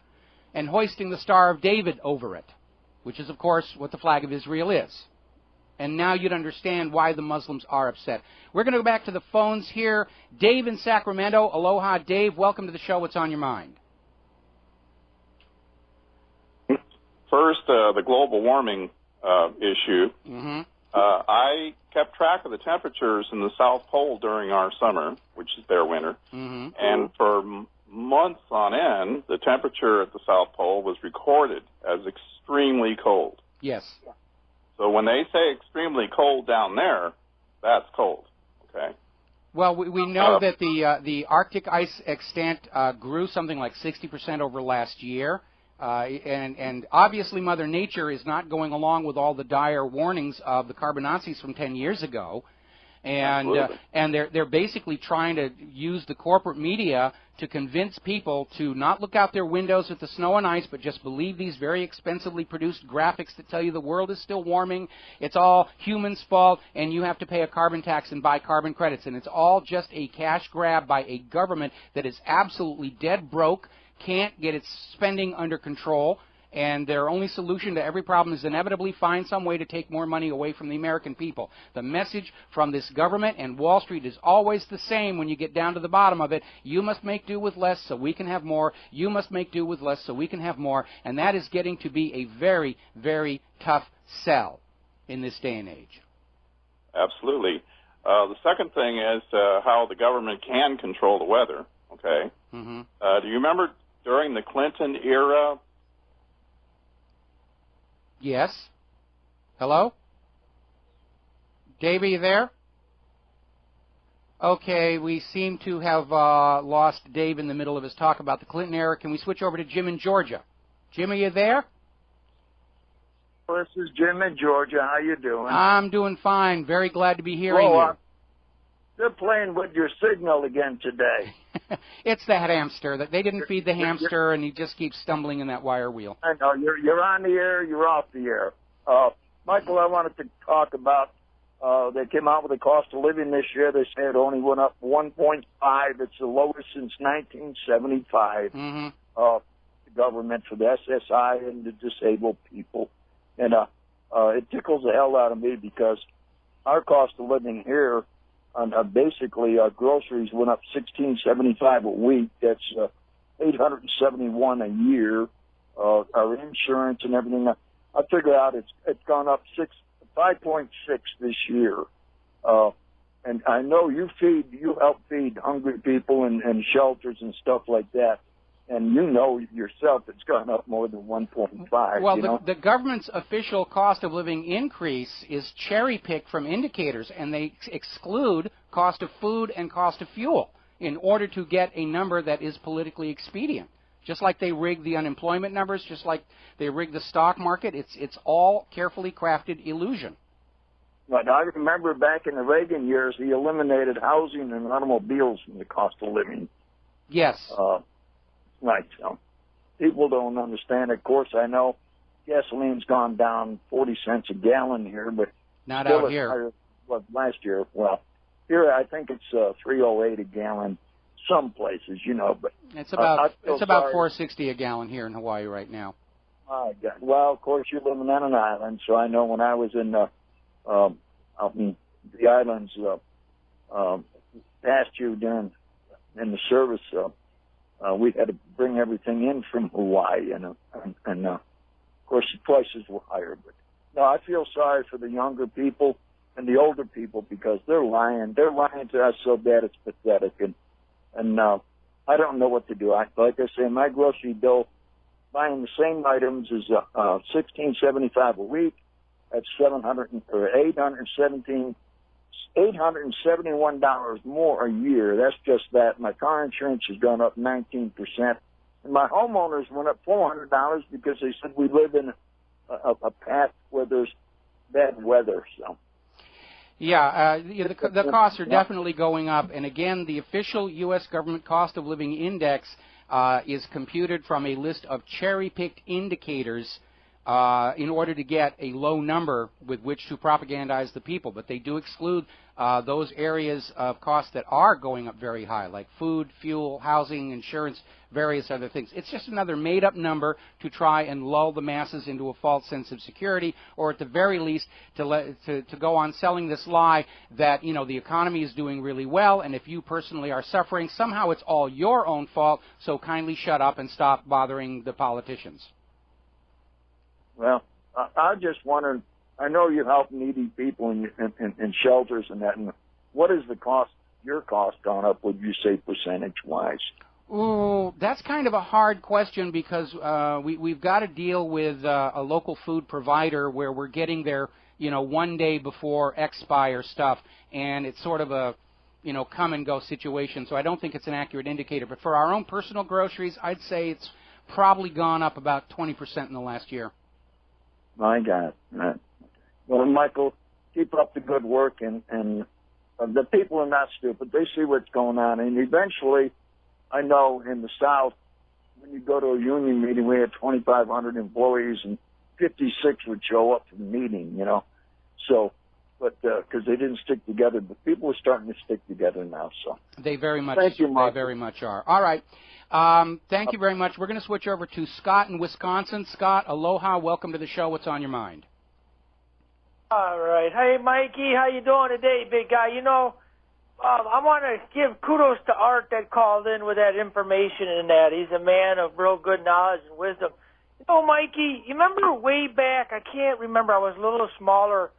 and hoisting the Star of David over it, which is, of course, what the flag of Israel is. And now you'd understand why the Muslims are upset. We're going to go back to the phones here. Dave in Sacramento. Aloha, Dave. Welcome to the show. What's on your mind? First, the global warming issue. I kept track of the temperatures in the South Pole during our summer, which is their winter. And for months on end, the temperature at the South Pole was recorded as extremely cold. Yes. So when they say extremely cold down there, That's cold. Okay. Well, we know that the Arctic ice extent grew something like 60% over last year, and obviously Mother Nature is not going along with all the dire warnings of the carbon Nazis from 10 years ago, and they're basically trying to use the corporate media to convince people to not look out their windows at the snow and ice, but just believe these very expensively produced graphics that tell you the world is still warming, it's all humans' fault, and you have to pay a carbon tax and buy carbon credits. And it's all just a cash grab by a government that is absolutely dead broke, can't get its spending under control, and their only solution to every problem is inevitably find some way to take more money away from the American people. The message from this government and Wall Street is always the same when you get down to the bottom of it. You must make do with less so we can have more. You must make do with less so we can have more. And that is getting to be a very, very tough sell in this day and age. Absolutely. The second thing is how the government can control the weather. Okay. Mm-hmm. Do you remember during the Clinton era? Yes. Hello? Dave, are you there? Okay, we seem to have lost Dave in the middle of his talk about the Clinton era. Can we switch over to Jim in Georgia? Jim, are you there? This is Jim in Georgia. How you doing? I'm doing fine. Very glad to be hearing you. They're playing with your signal again today. It's that hamster. That they didn't feed the hamster, and he just keeps stumbling in that wire wheel. I know. You're on the air. You're off the air. Michael, I wanted to talk about, they came out with the cost of living this year. They said it only went up 1.5. It's the lowest since 1975. Mm-hmm. The government for the SSI and the disabled people. And it tickles the hell out of me because our cost of living here, basically, groceries went up $16.75 a week. That's $871 a year. Our insurance and everything. I figure out it's gone up 5.6 this year. And I know you help feed hungry people and shelters and stuff like that. And you know yourself it's gone up more than 1.5. Well, the government's official cost of living increase is cherry-picked from indicators, and they exclude cost of food and cost of fuel in order to get a number that is politically expedient. Just like they rig the unemployment numbers, just like they rig the stock market, it's all carefully crafted illusion. But I remember back in the Reagan years, he eliminated housing and automobiles from the cost of living. Yes. Right. So people don't understand. Of course, I know gasoline's gone down 40 cents a gallon here, but not out here. Well, last year. Well, here I think it's $3.08 a gallon. Some places, but it's about $4.60 a gallon here in Hawaii right now. My God. Well, of course, you're living on an island, so I know when I was in out in the islands, past you during in the service. We had to bring everything in from Hawaii, and of course the prices were higher. But no, I feel sorry for the younger people and the older people because they're lying. They're lying to us so bad it's pathetic, and I don't know what to do. Like I say, my grocery bill, buying the same items is $16.75 a week. That's $871 more a year. That's just that. My car insurance has gone up 19%. And my homeowners went up $400 because they said we live in a path where there's bad weather. So. Yeah, the costs are definitely going up. And again, the official U.S. government cost of living index is computed from a list of cherry-picked indicators in order to get a low number with which to propagandize the people. But they do exclude those areas of costs that are going up very high, like food, fuel, housing, insurance, various other things. It's just another made-up number to try and lull the masses into a false sense of security, or at the very least to go on selling this lie that, the economy is doing really well, and if you personally are suffering, somehow it's all your own fault, so kindly shut up and stop bothering the politicians. Well, I just wondered, I know you help needy people in shelters and that, and what is the cost, your cost gone up, would you say, percentage-wise? Ooh, that's kind of a hard question because we've got to deal with a local food provider where we're getting their, one day before expire stuff, and it's sort of a, come and go situation. So I don't think it's an accurate indicator. But for our own personal groceries, I'd say it's probably gone up about 20% in the last year. My God. Well, Michael, keep up the good work, and the people are not stupid. They see what's going on, and eventually, I know in the South, when you go to a union meeting, we had 2,500 employees, and 56 would show up to the meeting, So, but because they didn't stick together, but people are starting to stick together now. So they very much, thank you, Mark. They very much are. All right, thank you very much. We're going to switch over to Scott in Wisconsin. Scott, aloha, welcome to the show. What's on your mind? All right, hey Mikey, how you doing today, big guy? I want to give kudos to Art that called in with that information and that. He's a man of real good knowledge and wisdom. Mikey, you remember way back, I can't remember, I was a little smaller,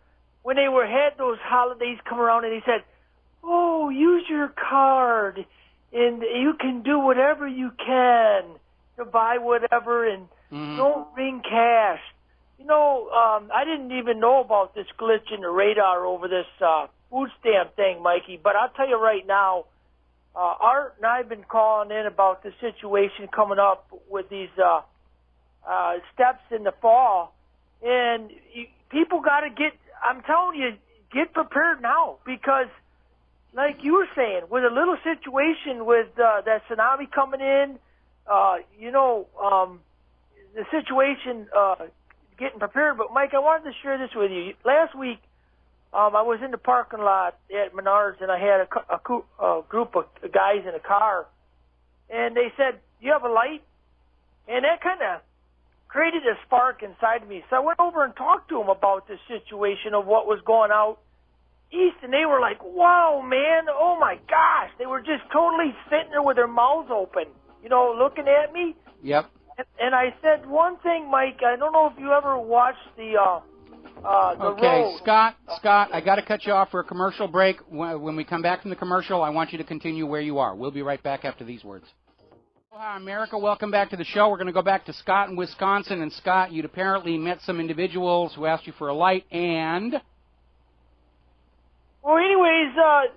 when they had those holidays come around and he said, oh, use your card and you can do whatever you can to buy whatever and don't bring cash. I didn't even know about this glitch in the radar over this food stamp thing, Mikey, but I'll tell you right now, Art and I have been calling in about the situation coming up with these steps in the fall, and people got to I'm telling you, get prepared now, because like you were saying, with a little situation with that tsunami coming in, the situation getting prepared. But Mike, I wanted to share this with you. Last week, I was in the parking lot at Menards, and I had a group of guys in a car, and they said, "Do you have a light?" And that kind of created a spark inside me. So I went over and talked to them about this situation of what was going out east, and they were like, "Wow, man, oh my gosh!" They were just totally sitting there with their mouths open, looking at me. Yep. And I said one thing, Mike. I don't know if you ever watched the okay, road. Scott, I got to cut you off for a commercial break. When we come back from the commercial, I want you to continue where you are. We'll be right back after these words. Hi, America. Welcome back to the show. We're going to go back to Scott in Wisconsin. And, Scott, you'd apparently met some individuals who asked you for a light and... Well, anyways, I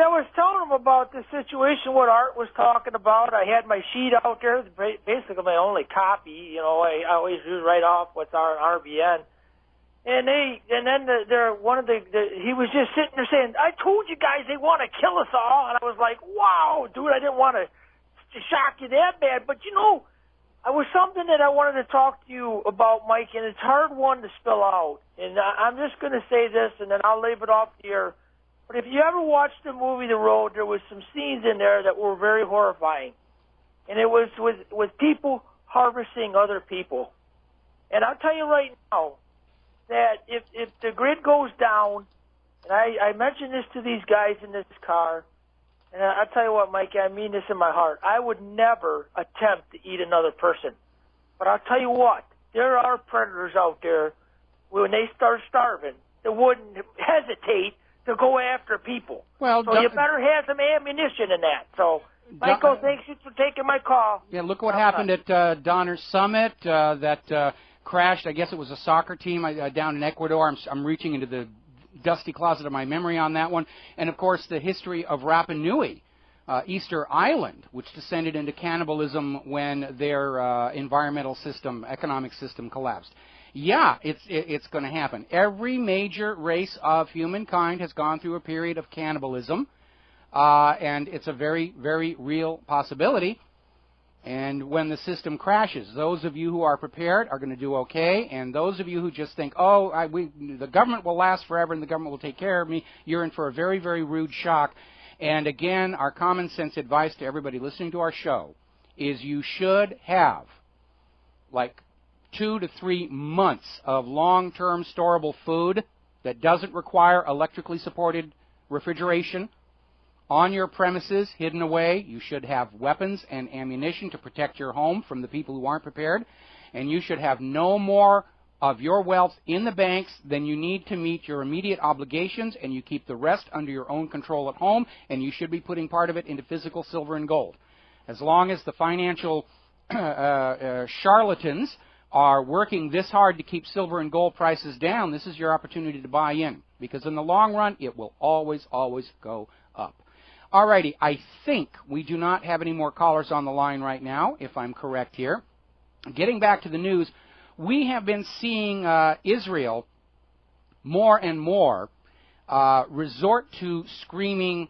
was telling them about the situation, what Art was talking about. I had my sheet out there, basically my only copy. I always do right off what's our RBN. And he was just sitting there saying, "I told you guys they want to kill us all." And I was like, "Wow, dude, I didn't want to shock you that bad." But I was something that I wanted to talk to you about, Mike, and it's a hard one to spill out. And I'm just going to say this, and then I'll leave it off to you. But if you ever watched the movie The Road, there was some scenes in there that were very horrifying. And it was with people harvesting other people. And I'll tell you right now that if the grid goes down, and I mentioned this to these guys in this car, and I'll tell you what, Mike, I mean this in my heart. I would never attempt to eat another person. But I'll tell you what, there are predators out there, when they start starving, that wouldn't hesitate to go after people. Well, so you better have some ammunition in that. So, Michael, thanks for taking my call. Yeah, look what happened at Donner's Summit, that crashed. I guess it was a soccer team down in Ecuador. I'm reaching into the dusty closet of my memory on that one. And, of course, the history of Rapa Nui, Easter Island, which descended into cannibalism when their environmental system, economic system collapsed. Yeah, it's going to happen. Every major race of humankind has gone through a period of cannibalism, and it's a very, very real possibility. And when the system crashes, those of you who are prepared are going to do okay, and those of you who just think, the government will last forever and the government will take care of me, you're in for a very, very rude shock. And again, our common sense advice to everybody listening to our show is you should have, 2 to 3 months of long-term storable food that doesn't require electrically supported refrigeration on your premises, hidden away. You should have weapons and ammunition to protect your home from the people who aren't prepared. And you should have no more of your wealth in the banks than you need to meet your immediate obligations, and you keep the rest under your own control at home, and you should be putting part of it into physical silver and gold. As long as the financial charlatans are working this hard to keep silver and gold prices down, this is your opportunity to buy in. Because in the long run, it will always, always go up. Alrighty, I think we do not have any more callers on the line right now, if I'm correct here. Getting back to the news, we have been seeing Israel more and more resort to screaming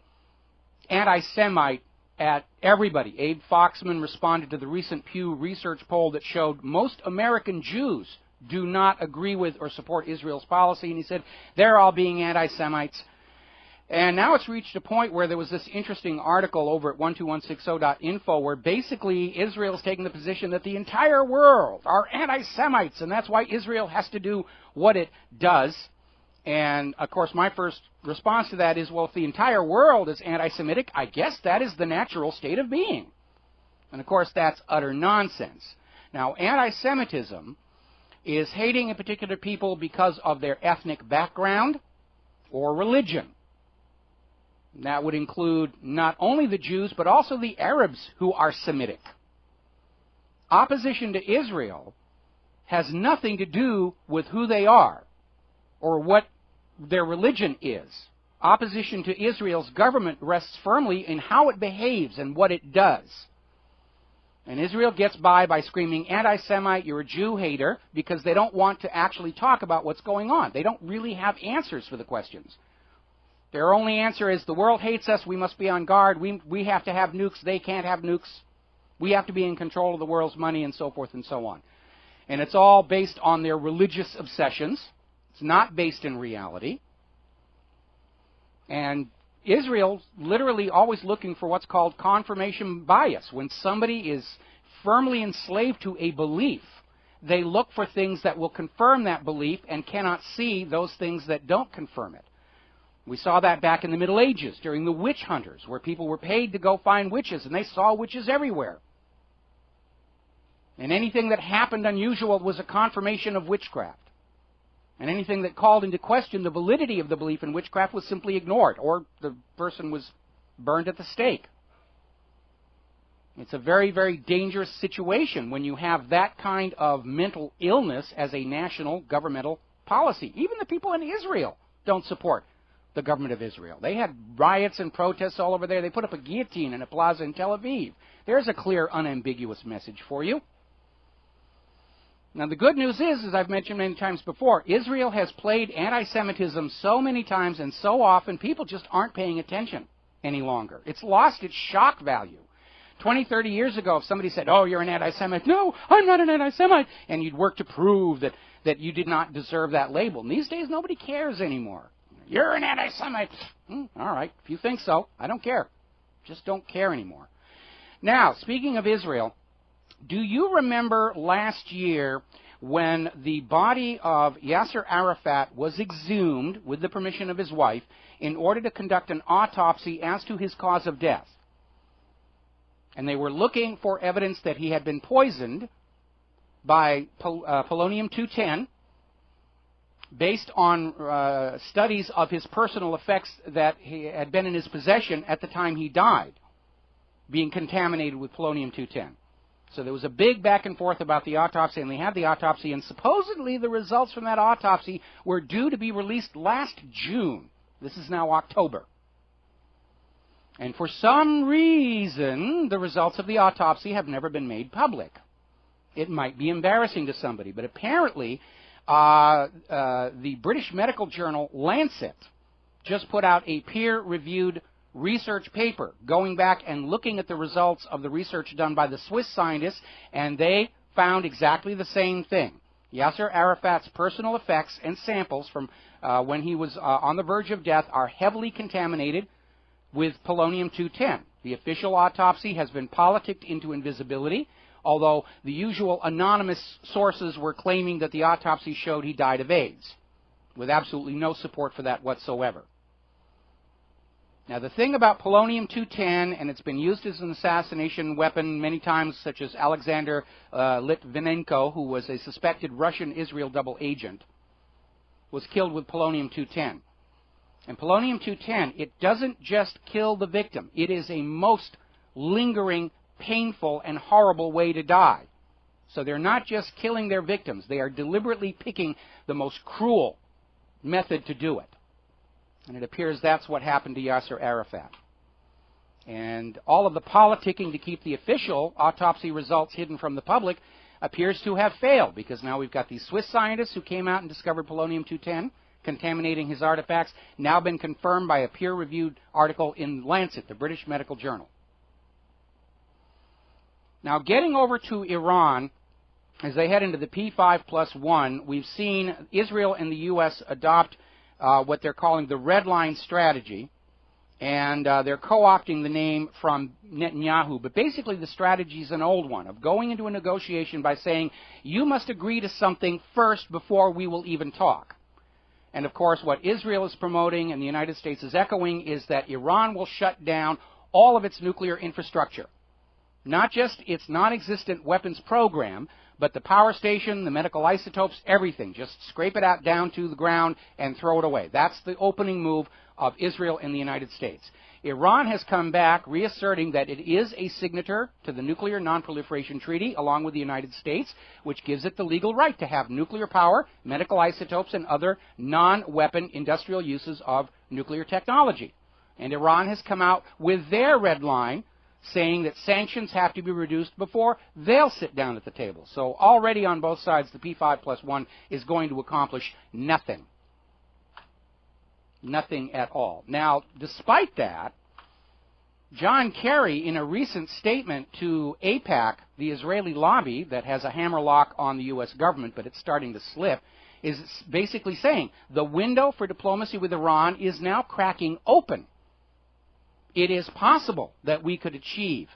anti-Semite at everybody. Abe Foxman responded to the recent Pew Research poll that showed most American Jews do not agree with or support Israel's policy, and he said they're all being anti-Semites. And now it's reached a point where there was this interesting article over at 12160.info where basically Israel's taking the position that the entire world are anti-Semites, and that's why Israel has to do what it does. And, of course, my first response to that is, well, if the entire world is anti-Semitic, I guess that is the natural state of being. And, of course, that's utter nonsense. Now, anti-Semitism is hating a particular people because of their ethnic background or religion. That would include not only the Jews, but also the Arabs who are Semitic. Opposition to Israel has nothing to do with who they are or what their religion is. Opposition to Israel's government rests firmly in how it behaves and what it does. And Israel gets by screaming, anti-Semite, you're a Jew hater, because they don't want to actually talk about what's going on. They don't really have answers for the questions. Their only answer is, the world hates us, we must be on guard, we have to have nukes, they can't have nukes, we have to be in control of the world's money, and so forth and so on. And it's all based on their religious obsessions. It's not based in reality. And Israel's literally always looking for what's called confirmation bias. When somebody is firmly enslaved to a belief, they look for things that will confirm that belief and cannot see those things that don't confirm it. We saw that back in the Middle Ages during the witch hunters, where people were paid to go find witches, and they saw witches everywhere. And anything that happened unusual was a confirmation of witchcraft. And anything that called into question the validity of the belief in witchcraft was simply ignored, or the person was burned at the stake. It's a very, very dangerous situation when you have that kind of mental illness as a national governmental policy. Even the people in Israel don't support the government of Israel. They had riots and protests all over there. They put up a guillotine in a plaza in Tel Aviv. There's a clear, unambiguous message for you. Now, the good news is, as I've mentioned many times before, Israel has played anti-Semitism so many times and so often, people just aren't paying attention any longer. It's lost its shock value. 20, 30 years ago, if somebody said, oh, you're an anti-Semite, no, I'm not an anti-Semite, and you'd work to prove that you did not deserve that label. And these days, nobody cares anymore. You're an anti-Semite. All right, if you think so, I don't care. Just don't care anymore. Now, speaking of Israel, do you remember last year when the body of Yasser Arafat was exhumed with the permission of his wife in order to conduct an autopsy as to his cause of death? And they were looking for evidence that he had been poisoned by polonium-210 based on studies of his personal effects that he had been in his possession at the time he died, being contaminated with polonium-210. So there was a big back and forth about the autopsy, and they had the autopsy, and supposedly the results from that autopsy were due to be released last June. This is now October. And for some reason, the results of the autopsy have never been made public. It might be embarrassing to somebody, but apparently the British medical journal Lancet just put out a peer-reviewed research paper going back and looking at the results of the research done by the Swiss scientists, and they found exactly the same thing. Yasser Arafat's personal effects and samples from when he was on the verge of death are heavily contaminated with polonium-210. The official autopsy has been politicked into invisibility, although the usual anonymous sources were claiming that the autopsy showed he died of AIDS, with absolutely no support for that whatsoever. Now, the thing about polonium-210, and it's been used as an assassination weapon many times, such as Alexander Litvinenko, who was a suspected Russian-Israel double agent, was killed with polonium-210. And polonium-210, it doesn't just kill the victim. It is a most lingering painful and horrible way to die. So they're not just killing their victims. They are deliberately picking the most cruel method to do it. And it appears that's what happened to Yasser Arafat. And all of the politicking to keep the official autopsy results hidden from the public appears to have failed, because now we've got these Swiss scientists who came out and discovered polonium-210, contaminating his artifacts, now been confirmed by a peer-reviewed article in Lancet, the British medical journal. Now, getting over to Iran, as they head into the P5+1, we've seen Israel and the U.S. adopt what they're calling the Red Line strategy, and they're co-opting the name from Netanyahu. But basically the strategy is an old one, of going into a negotiation by saying, you must agree to something first before we will even talk. And of course what Israel is promoting and the United States is echoing is that Iran will shut down all of its nuclear infrastructure. Not just its non-existent weapons program, but the power station, the medical isotopes, everything. Just scrape it out down to the ground and throw it away. That's the opening move of Israel and the United States. Iran has come back reasserting that it is a signature to the Nuclear Non-Proliferation Treaty along with the United States, which gives it the legal right to have nuclear power, medical isotopes, and other non-weapon industrial uses of nuclear technology. And Iran has come out with their red line, saying that sanctions have to be reduced before they'll sit down at the table. So already on both sides, the P5+1 is going to accomplish nothing. Nothing at all. Now, despite that, John Kerry, in a recent statement to AIPAC, the Israeli lobby that has a hammerlock on the U.S. government, but it's starting to slip, is basically saying the window for diplomacy with Iran is now cracking open. It is possible that we could achieve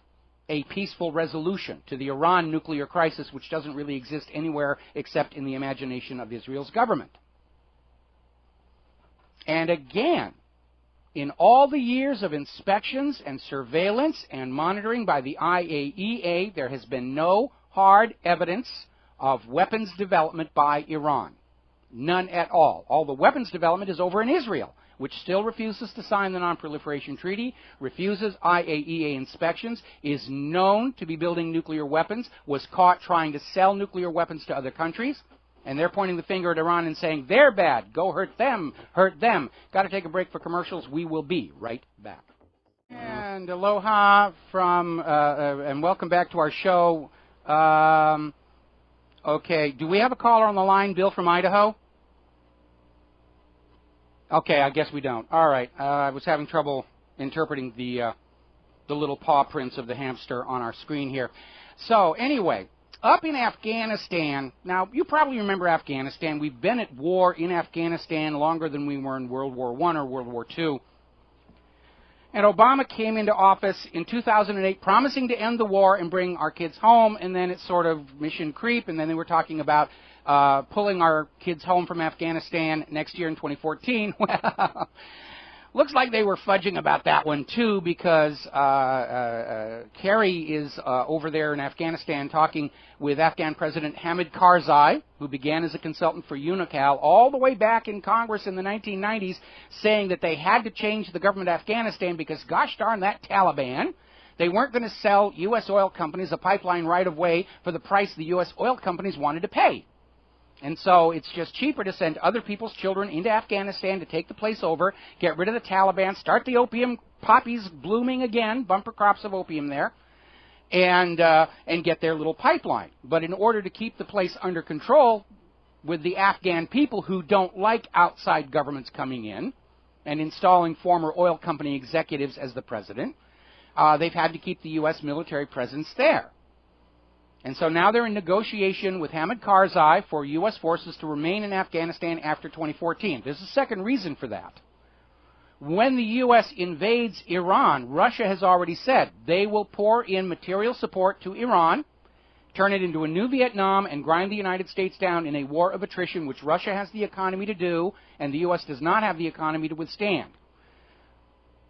a peaceful resolution to the Iran nuclear crisis, which doesn't really exist anywhere except in the imagination of Israel's government. And again, in all the years of inspections and surveillance and monitoring by the IAEA, there has been no hard evidence of weapons development by Iran. None at all. All the weapons development is over in Israel, which still refuses to sign the Non-Proliferation Treaty, refuses IAEA inspections, is known to be building nuclear weapons, was caught trying to sell nuclear weapons to other countries, and they're pointing the finger at Iran and saying, they're bad, go hurt them, hurt them. Got to take a break for commercials. We will be right back. And aloha from, and welcome back to our show. Okay, do we have a caller on the line, Bill from Idaho? Okay, I guess we don't. All right. I was having trouble interpreting the little paw prints of the hamster on our screen here. So anyway, up in Afghanistan, now you probably remember Afghanistan. We've been at war in Afghanistan longer than we were in World War I or World War II. And Obama came into office in 2008 promising to end the war and bring our kids home, and then it's sort of mission creep, and then they were talking about pulling our kids home from Afghanistan next year in 2014. Well, looks like they were fudging about that one too, because Kerry is over there in Afghanistan talking with Afghan President Hamid Karzai, who began as a consultant for UNICAL all the way back in Congress in the 1990s, saying that they had to change the government of Afghanistan because, gosh darn, that Taliban, they weren't going to sell U.S. oil companies a pipeline right of way for the price the U.S. oil companies wanted to pay. And so it's just cheaper to send other people's children into Afghanistan to take the place over, get rid of the Taliban, start the opium poppies blooming again, bumper crops of opium there, and get their little pipeline. But in order to keep the place under control with the Afghan people who don't like outside governments coming in and installing former oil company executives as the president, they've had to keep the U.S. military presence there. And so now they're in negotiation with Hamid Karzai for U.S. forces to remain in Afghanistan after 2014. There's a second reason for that. When the U.S. invades Iran, Russia has already said they will pour in material support to Iran, turn it into a new Vietnam, and grind the United States down in a war of attrition, which Russia has the economy to do, and the U.S. does not have the economy to withstand.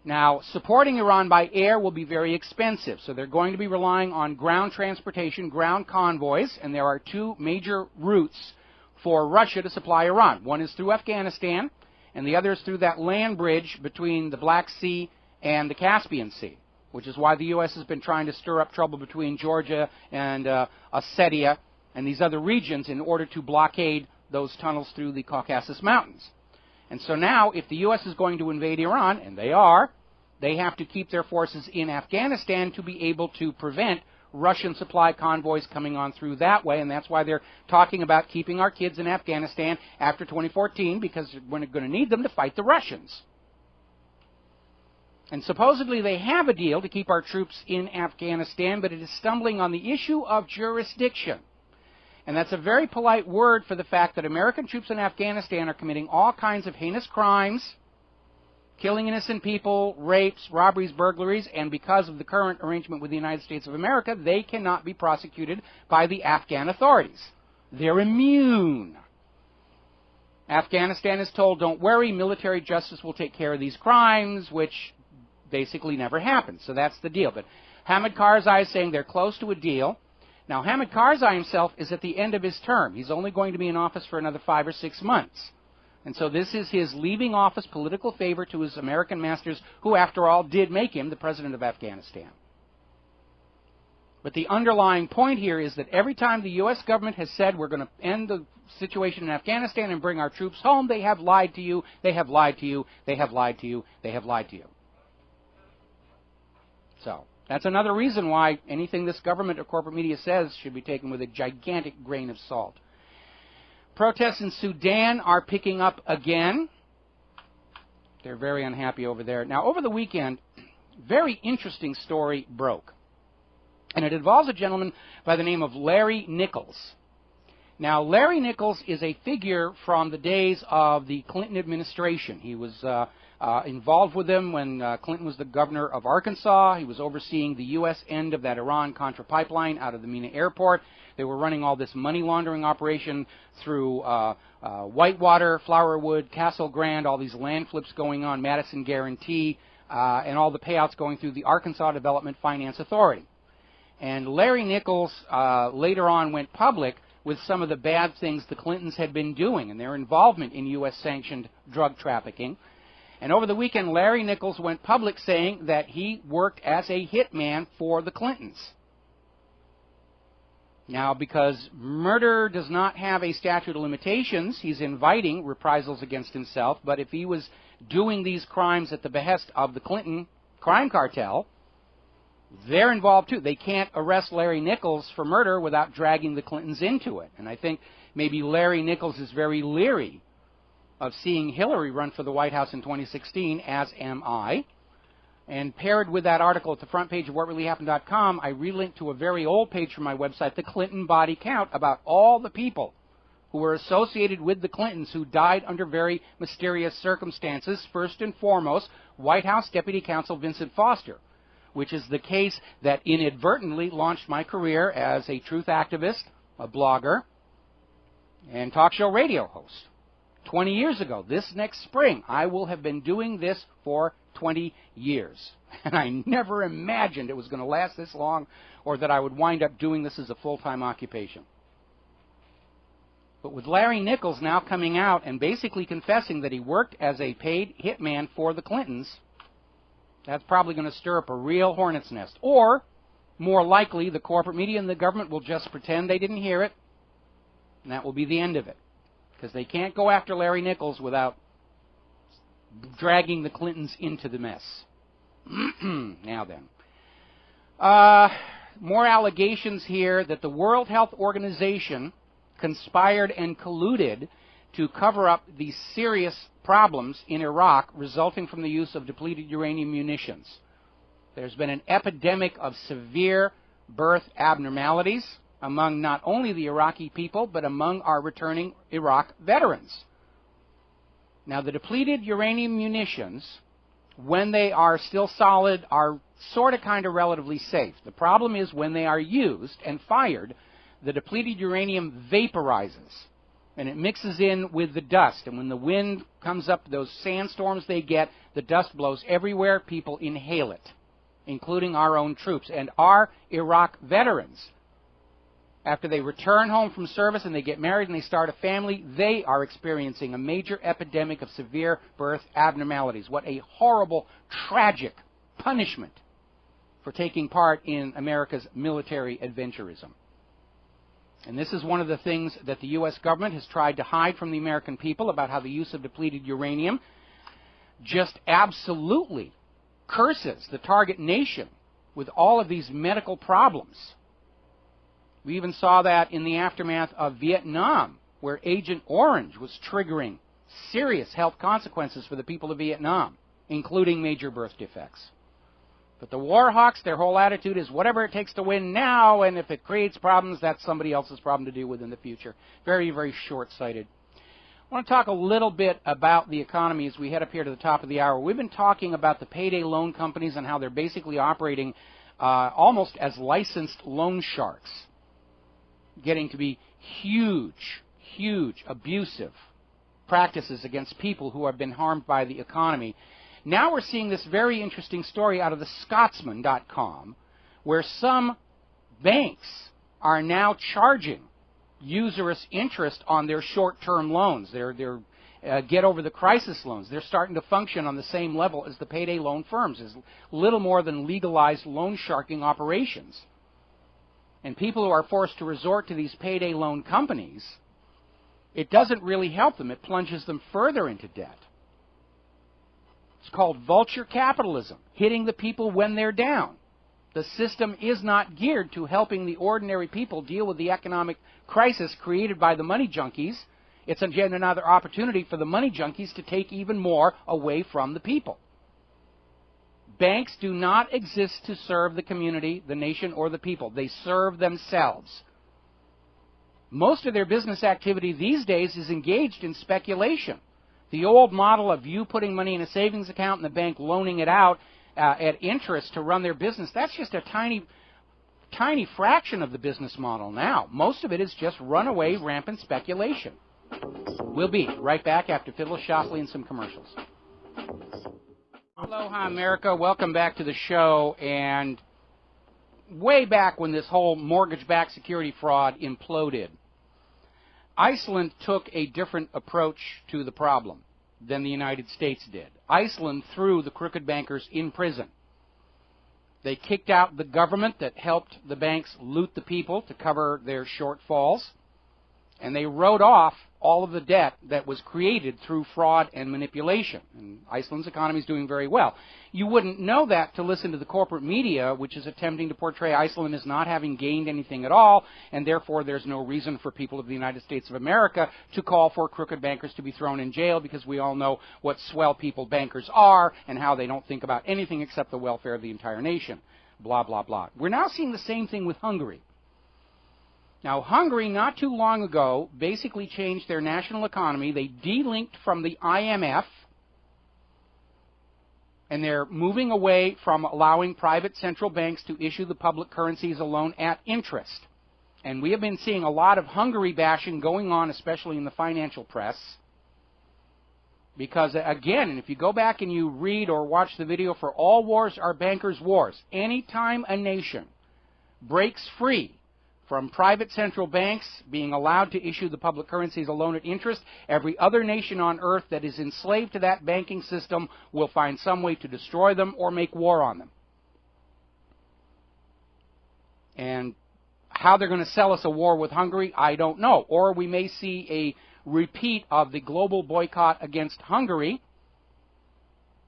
Now, supporting Iran by air will be very expensive, so they're going to be relying on ground transportation, ground convoys, and there are two major routes for Russia to supply Iran. One is through Afghanistan, and the other is through that land bridge between the Black Sea and the Caspian Sea. which is why the U.S. has been trying to stir up trouble between Georgia and Ossetia and these other regions in order to blockade those tunnels through the Caucasus Mountains. And so now, if the U.S. is going to invade Iran, and they are, they have to keep their forces in Afghanistan to be able to prevent Russian supply convoys coming on through that way, and that's why they're talking about keeping our kids in Afghanistan after 2014, because we're going to need them to fight the Russians. And supposedly they have a deal to keep our troops in Afghanistan, but it is stumbling on the issue of jurisdiction. And that's a very polite word for the fact that American troops in Afghanistan are committing all kinds of heinous crimes, killing innocent people, rapes, robberies, burglaries, and because of the current arrangement with the United States of America, they cannot be prosecuted by the Afghan authorities. They're immune. Afghanistan is told, don't worry, military justice will take care of these crimes, which basically never happens. So that's the deal. But Hamid Karzai is saying they're close to a deal. Now, Hamid Karzai himself is at the end of his term. He's only going to be in office for another 5 or 6 months. And so this is his leaving office political favor to his American masters, who, after all, did make him the president of Afghanistan. But the underlying point here is that every time the U.S. government has said we're going to end the situation in Afghanistan and bring our troops home, they have lied to you, they have lied to you, they have lied to you, they have lied to you. So that's another reason why anything this government or corporate media says should be taken with a gigantic grain of salt. Protests in Sudan are picking up again. They're very unhappy over there. Now, over the weekend, very interesting story broke. And it involves a gentleman by the name of Larry Nichols. Now, Larry Nichols is a figure from the days of the Clinton administration. He was involved with them when Clinton was the governor of Arkansas. He was overseeing the U.S. end of that Iran-Contra pipeline out of the Mina airport. They were running all this money laundering operation through Whitewater, Flowerwood, Castle Grand, all these land flips going on, Madison Guarantee, and all the payouts going through the Arkansas Development Finance Authority. And Larry Nichols later on went public with some of the bad things the Clintons had been doing and their involvement in U.S.-sanctioned drug trafficking. And over the weekend, Larry Nichols went public saying that he worked as a hitman for the Clintons. Now, because murder does not have a statute of limitations, he's inviting reprisals against himself. But if he was doing these crimes at the behest of the Clinton crime cartel, they're involved too. They can't arrest Larry Nichols for murder without dragging the Clintons into it. And I think maybe Larry Nichols is very leery of seeing Hillary run for the White House in 2016, as am I. And paired with that article at the front page of WhatReallyHappened.com, I relinked to a very old page from my website, The Clinton Body Count, about all the people who were associated with the Clintons who died under very mysterious circumstances. First and foremost, White House Deputy Counsel Vincent Foster, which is the case that inadvertently launched my career as a truth activist, a blogger, and talk show radio host. 20 years ago, this next spring, I will have been doing this for 20 years. And I never imagined it was going to last this long or that I would wind up doing this as a full-time occupation. But with Larry Nichols now coming out and basically confessing that he worked as a paid hitman for the Clintons, that's probably going to stir up a real hornet's nest. Or, more likely, the corporate media and the government will just pretend they didn't hear it, and that will be the end of it. Because they can't go after Larry Nichols without dragging the Clintons into the mess. Now then. More allegations here that the World Health Organization conspired and colluded to cover up the serious problems in Iraq resulting from the use of depleted uranium munitions. There's been an epidemic of severe birth abnormalities among not only the Iraqi people, but among our returning Iraq veterans. Now, the depleted uranium munitions, when they are still solid, are sort of kind of relatively safe. The problem is when they are used and fired, the depleted uranium vaporizes, and it mixes in with the dust. And when the wind comes up, those sandstorms they get, the dust blows everywhere. People inhale it, including our own troops. And our Iraq veterans, after they return home from service and they get married and they start a family, they are experiencing a major epidemic of severe birth abnormalities. What a horrible, tragic punishment for taking part in America's military adventurism. And this is one of the things that the U.S. government has tried to hide from the American people about how the use of depleted uranium just absolutely curses the target nation with all of these medical problems. We even saw that in the aftermath of Vietnam, where Agent Orange was triggering serious health consequences for the people of Vietnam, including major birth defects. But the war hawks, their whole attitude is whatever it takes to win now, and if it creates problems, that's somebody else's problem to deal with in the future. Very, very short-sighted. I want to talk a little bit about the economy as we head up here to the top of the hour. We've been talking about the payday loan companies and how they're basically operating almost as licensed loan sharks, getting to be huge, abusive practices against people who have been harmed by the economy. Now we're seeing this very interesting story out of the Scotsman.com, where some banks are now charging usurious interest on their short-term loans, their get-over-the-crisis loans. They're starting to function on the same level as the payday loan firms, as little more than legalized loan sharking operations. And people who are forced to resort to these payday loan companies, it doesn't really help them. It plunges them further into debt. It's called vulture capitalism, hitting the people when they're down. The system is not geared to helping the ordinary people deal with the economic crisis created by the money junkies. It's again another opportunity for the money junkies to take even more away from the people. Banks do not exist to serve the community, the nation, or the people. They serve themselves. Most of their business activity these days is engaged in speculation. The old model of you putting money in a savings account and the bank loaning it out at interest to run their business, that's just a tiny fraction of the business model now. Most of it is just runaway, rampant speculation. We'll be right back after Fiddle Shoffley and some commercials. Aloha, America. Welcome back to the show. And way back when this whole mortgage-backed security fraud imploded, Iceland took a different approach to the problem than the United States did. Iceland threw the crooked bankers in prison. They kicked out the government that helped the banks loot the people to cover their shortfalls, and they wrote off all of the debt that was created through fraud and manipulation. And Iceland's economy is doing very well. You wouldn't know that to listen to the corporate media, which is attempting to portray Iceland as not having gained anything at all, and therefore there's no reason for people of the United States of America to call for crooked bankers to be thrown in jail, because we all know what swell people bankers are and how they don't think about anything except the welfare of the entire nation. Blah, blah, blah. We're now seeing the same thing with Hungary. Now, Hungary, not too long ago, basically changed their national economy. They de-linked from the IMF, and they're moving away from allowing private central banks to issue the public currencies alone at interest. And we have been seeing a lot of Hungary bashing going on, especially in the financial press. Because, again, and if you go back and you read or watch the video for All Wars Are Bankers' Wars, anytime a nation breaks free from private central banks being allowed to issue the public currencies alone at interest, every other nation on earth that is enslaved to that banking system will find some way to destroy them or make war on them. And how they're going to sell us a war with Hungary, I don't know. Or we may see a repeat of the global boycott against Hungary,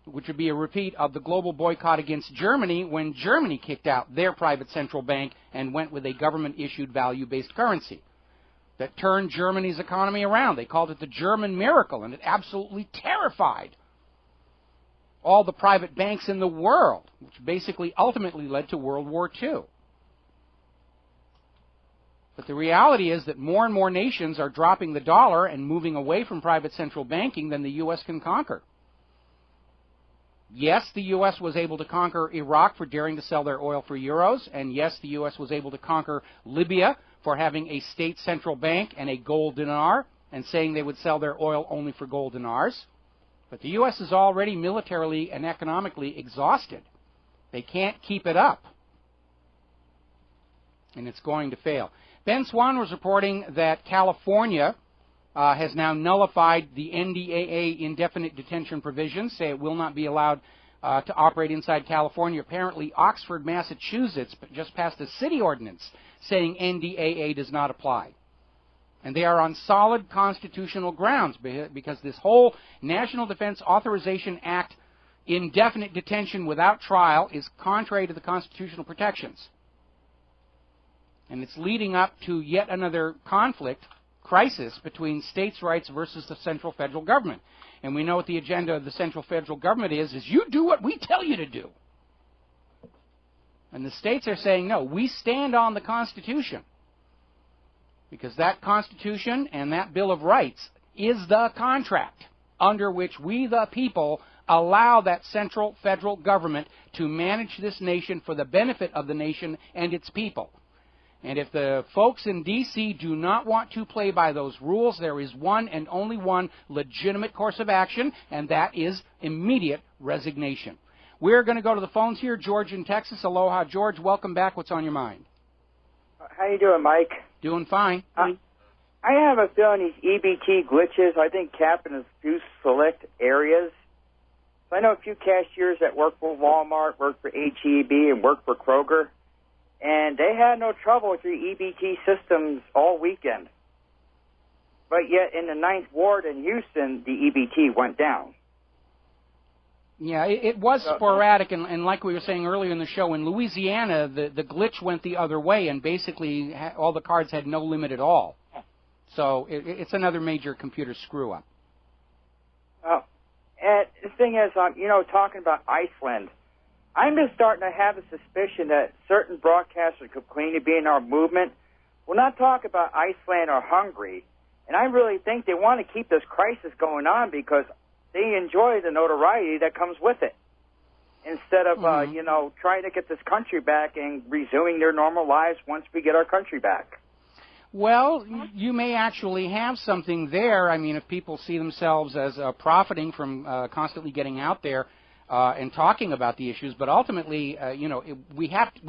which would be a repeat of the global boycott against Germany when Germany kicked out their private central bank and went with a government-issued value-based currency that turned Germany's economy around. They called it the German miracle, and it absolutely terrified all the private banks in the world, which basically ultimately led to World War II. But the reality is that more and more nations are dropping the dollar and moving away from private central banking than the U.S. can conquer. Yes, the U.S. was able to conquer Iraq for daring to sell their oil for euros, and yes, the U.S. was able to conquer Libya for having a state central bank and a gold dinar and saying they would sell their oil only for gold dinars. But the U.S. is already militarily and economically exhausted. They can't keep it up, and it's going to fail. Ben Swan was reporting that California has now nullified the NDAA indefinite detention provisions, say it will not be allowed to operate inside California. Apparently, Oxford, Massachusetts just passed a city ordinance saying NDAA does not apply. And they are on solid constitutional grounds because this whole National Defense Authorization Act indefinite detention without trial is contrary to the constitutional protections. And it's leading up to yet another crisis between states' rights versus the central federal government. And we know what the agenda of the central federal government is you do what we tell you to do. And the states are saying, no, we stand on the Constitution. Because that Constitution and that Bill of Rights is the contract under which we, the people, allow that central federal government to manage this nation for the benefit of the nation and its people. And if the folks in D.C. do not want to play by those rules, there is one and only one legitimate course of action, and that is immediate resignation. We're going to go to the phones here. George in Texas. Aloha, George. Welcome back. What's on your mind? How you doing, Mike? Doing fine. I have a feeling these EBT glitches, I think, happen in a few select areas. So I know a few cashiers that work for Walmart, work for H-E-B, and work for Kroger, and they had no trouble with their EBT systems all weekend. But yet in the 9th Ward in Houston, the EBT went down. Yeah, it was sporadic, and like we were saying earlier in the show, in Louisiana, the glitch went the other way, and basically all the cards had no limit at all. So it's another major computer screw-up. Oh, and the thing is, talking about Iceland, I'm just starting to have a suspicion that certain broadcasters who claim to be in our movement will not talk about Iceland or Hungary, and I really think they want to keep this crisis going on because they enjoy the notoriety that comes with it, instead of, trying to get this country back and resuming their normal lives once we get our country back. Well, you may actually have something there. I mean, if people see themselves as profiting from constantly getting out there and talking about the issues, but ultimately, we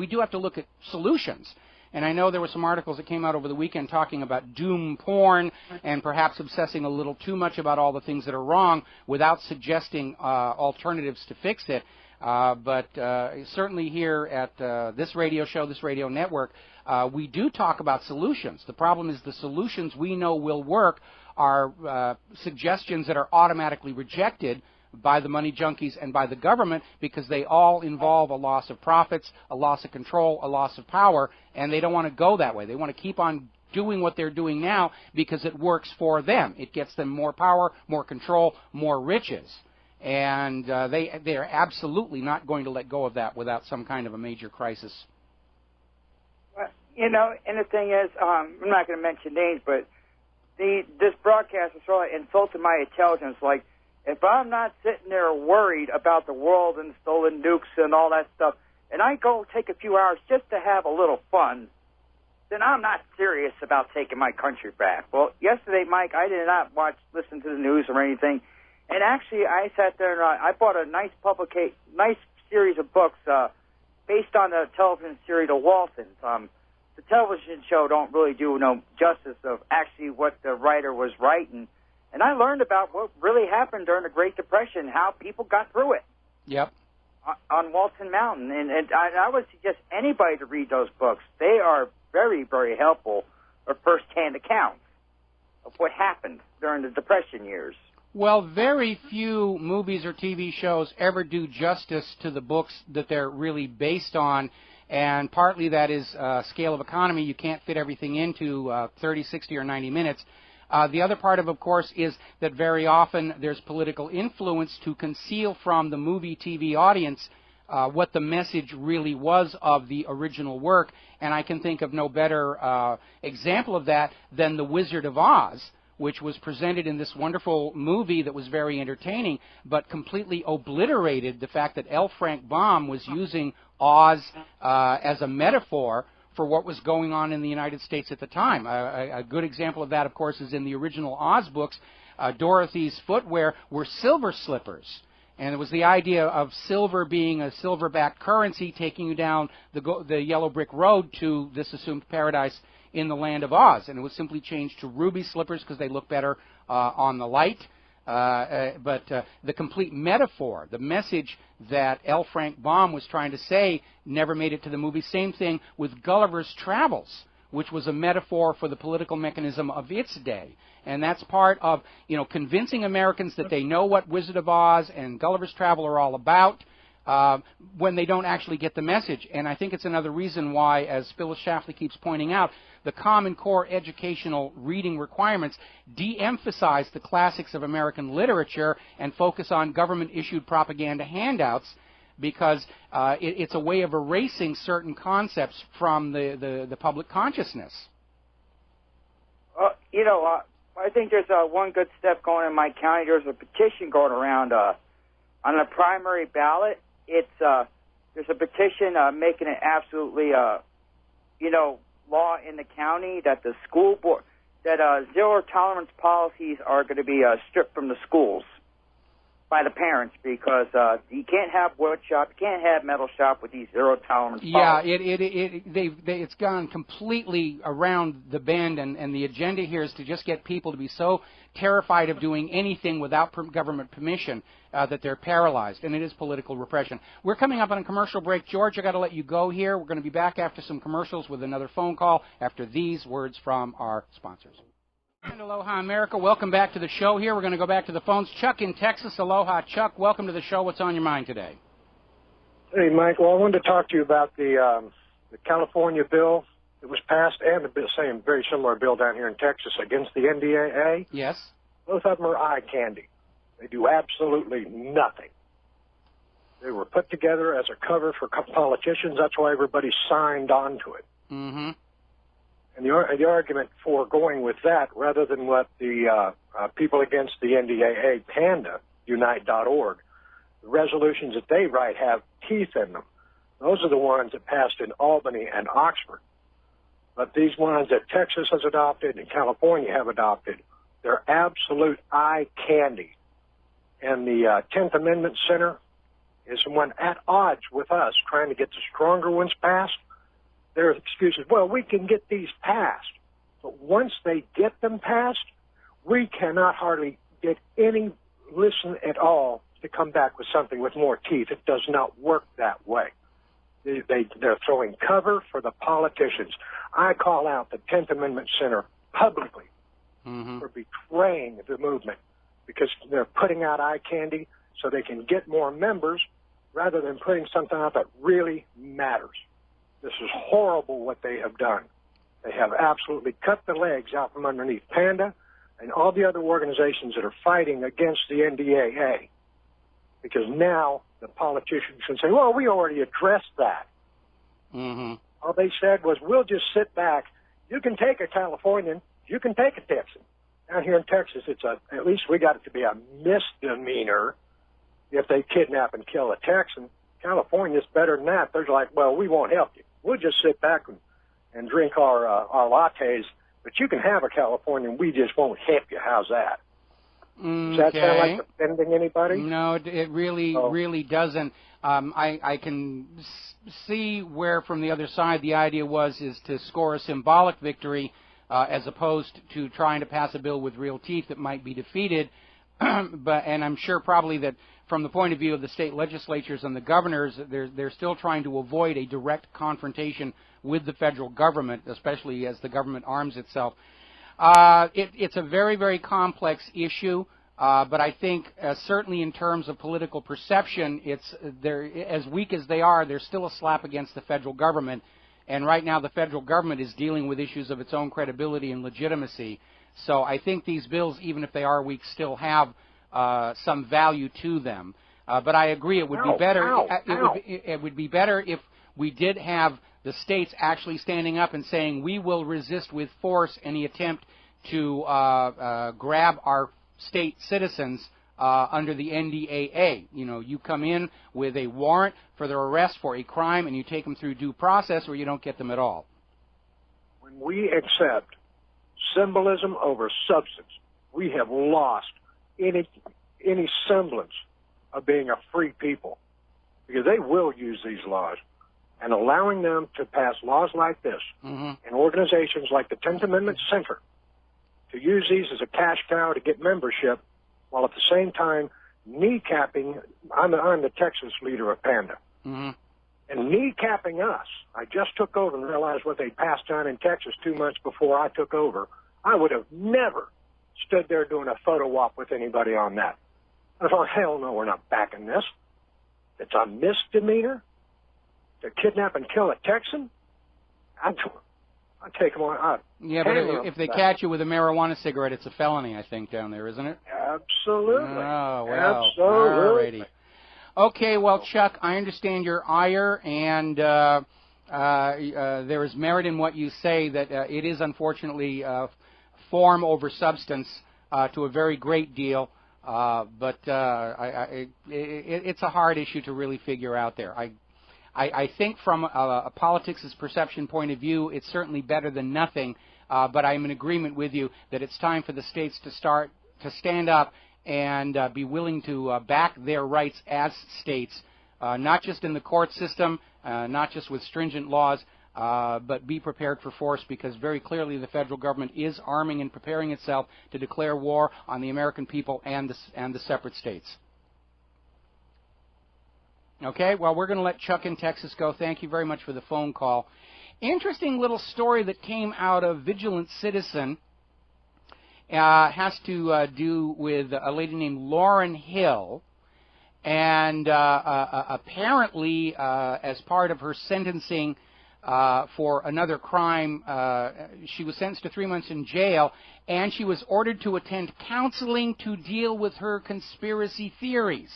do have to look at solutions. And I know there were some articles that came out over the weekend talking about doom porn and perhaps obsessing a little too much about all the things that are wrong without suggesting alternatives to fix it. But certainly here at this radio show, this radio network, we do talk about solutions. The problem is the solutions we know will work are suggestions that are automatically rejected by the money junkies and by the government because they all involve a loss of profits, a loss of control, a loss of power, and they don't want to go that way. They want to keep on doing what they're doing now because it works for them. It gets them more power, more control, more riches. And they are absolutely not going to let go of that without some kind of a major crisis. Well, and the thing is, I'm not going to mention names, but this broadcast is sort of insulting my intelligence. Like, if I'm not sitting there worried about the world and stolen nukes and all that stuff, and I go take a few hours just to have a little fun, then I'm not serious about taking my country back. Well, yesterday, Mike, I did not listen to the news or anything, and actually I sat there and I bought a nice series of books based on the television series The Waltons. The television show don't really do no justice of actually what the writer was writing. And I learned about what really happened during the Great Depression, how people got through it. Yep. On Walton Mountain. And I would suggest anybody to read those books. They are very, very helpful for first-hand accounts of what happened during the Depression years. Well, very few movies or TV shows ever do justice to the books that they're really based on. And partly that is scale of economy. You can't fit everything into 30, 60, or 90 minutes. The other part of course, is that very often there's political influence to conceal from the movie TV audience what the message really was of the original work. And I can think of no better example of that than The Wizard of Oz, which was presented in this wonderful movie that was very entertaining, but completely obliterated the fact that L. Frank Baum was using Oz as a metaphor for what was going on in the United States at the time. A good example of that, of course, is in the original Oz books. Dorothy's footwear were silver slippers. And it was the idea of silver being a silver-backed currency taking you down the yellow brick road to this assumed paradise in the land of Oz. And it was simply changed to ruby slippers because they look better on the light. But the complete metaphor, the message that L. Frank Baum was trying to say never made it to the movie. Same thing with Gulliver's Travels, which was a metaphor for the political mechanism of its day. And that's part of, convincing Americans that they know what Wizard of Oz and Gulliver's Travel are all about when they don't actually get the message. And I think it's another reason why, as Phyllis Schlafly keeps pointing out, the Common Core educational reading requirements de-emphasize the classics of American literature and focus on government-issued propaganda handouts, because it's a way of erasing certain concepts from the public consciousness. I think there's one good step going in my county. There's a petition going around on the primary ballot. There's a petition making it absolutely, law in the county that the school board, that zero tolerance policies are going to be stripped from the schools by the parents, because you can't have wood shop, you can't have metal shop with these zero tolerance policies. Yeah, it's gone completely around the bend, and the agenda here is to just get people to be so terrified of doing anything without government permission that they're paralyzed, and it is political repression. We're coming up on a commercial break. George, I got to let you go here. We're going to be back after some commercials with another phone call after these words from our sponsors. And aloha, America. Welcome back to the show here. We're going to go back to the phones. Chuck in Texas. Aloha, Chuck. Welcome to the show. What's on your mind today? Hey, Mike. Well, I wanted to talk to you about the California bill that was passed and the same very similar bill down here in Texas against the NDAA. Yes. Both of them are eye candy. They do absolutely nothing. They were put together as a cover for politicians. That's why everybody signed on to it. Mm-hmm. And the argument for going with that rather than what the people against the NDAA, PANDA, Unite.org, the resolutions that they write have teeth in them. Those are the ones that passed in Albany and Oxford. But these ones that Texas has adopted and California have adopted, they're absolute eye candy. And the 10th Amendment Center is one at odds with us trying to get the stronger ones passed. Their excuses, well, we can get these passed. But once they get them passed, we cannot hardly get any listen at all to come back with something with more teeth. It does not work that way. They're throwing cover for the politicians. I call out the 10th Amendment Center publicly for betraying the movement, because they're putting out eye candy so they can get more members rather than putting something out that really matters. This is horrible what they have done. They have absolutely cut the legs out from underneath PANDA and all the other organizations that are fighting against the NDAA, because now the politicians can say, well, we already addressed that. All they said was, we'll just sit back. You can take a Californian. You can take a Texan. Down here in Texas, at least we got it to be a misdemeanor if they kidnap and kill a Texan. California's better than that. They're like, well, we won't help you. We'll just sit back and drink our lattes, but you can have a Californian. We just won't help you. How's that? Does that sound like offending anybody? No, it really doesn't. I can see where from the other side the idea is to score a symbolic victory as opposed to trying to pass a bill with real teeth that might be defeated. And I'm sure probably that from the point of view of the state legislatures and the governors, they're still trying to avoid a direct confrontation with the federal government, especially as the government arms itself. It's a very, very complex issue, but I think certainly in terms of political perception, they're as weak as they are, they're still a slap against the federal government. And right now the federal government is dealing with issues of its own credibility and legitimacy. So I think these bills, even if they are weak, still have some value to them. But I agree, it would be better. It would be better if we did have the states actually standing up and saying, we will resist with force any attempt to grab our state citizens under the NDAA. You come in with a warrant for their arrest for a crime and you take them through due process, or you don't get them at all. When we accept symbolism over substance, we have lost any semblance of being a free people, because they will use these laws. And allowing them to pass laws like this and organizations like the 10th Amendment Center to use these as a cash cow to get membership while at the same time kneecapping. I'm the Texas leader of PANDA. Mm-hmm. And kneecapping us. I just took over and realized what they passed on in Texas 2 months before I took over. I would have never stood there doing a photo op with anybody on that. I thought, hell no, we're not backing this. It's a misdemeanor to kidnap and kill a Texan. I'd take them on. Yeah, but if they catch you with a marijuana cigarette, it's a felony, I think, down there, isn't it? Absolutely. Oh, well. Absolutely. Alrighty. Okay, well, Chuck, I understand your ire, and there is merit in what you say, that it is unfortunately form over substance to a very great deal, but it's a hard issue to really figure out there. I think from a politics' perception point of view, it's certainly better than nothing, but I'm in agreement with you that it's time for the states to start to stand up and be willing to back their rights as states, not just in the court system, not just with stringent laws, but be prepared for force, because very clearly the federal government is arming and preparing itself to declare war on the American people and the separate states. Okay, well, we're going to let Chuck in Texas go. Thank you very much for the phone call. Interesting little story that came out of Vigilant Citizen. Has to do with a lady named Lauren Hill, and apparently as part of her sentencing for another crime, she was sentenced to 3 months in jail, and she was ordered to attend counseling to deal with her conspiracy theories.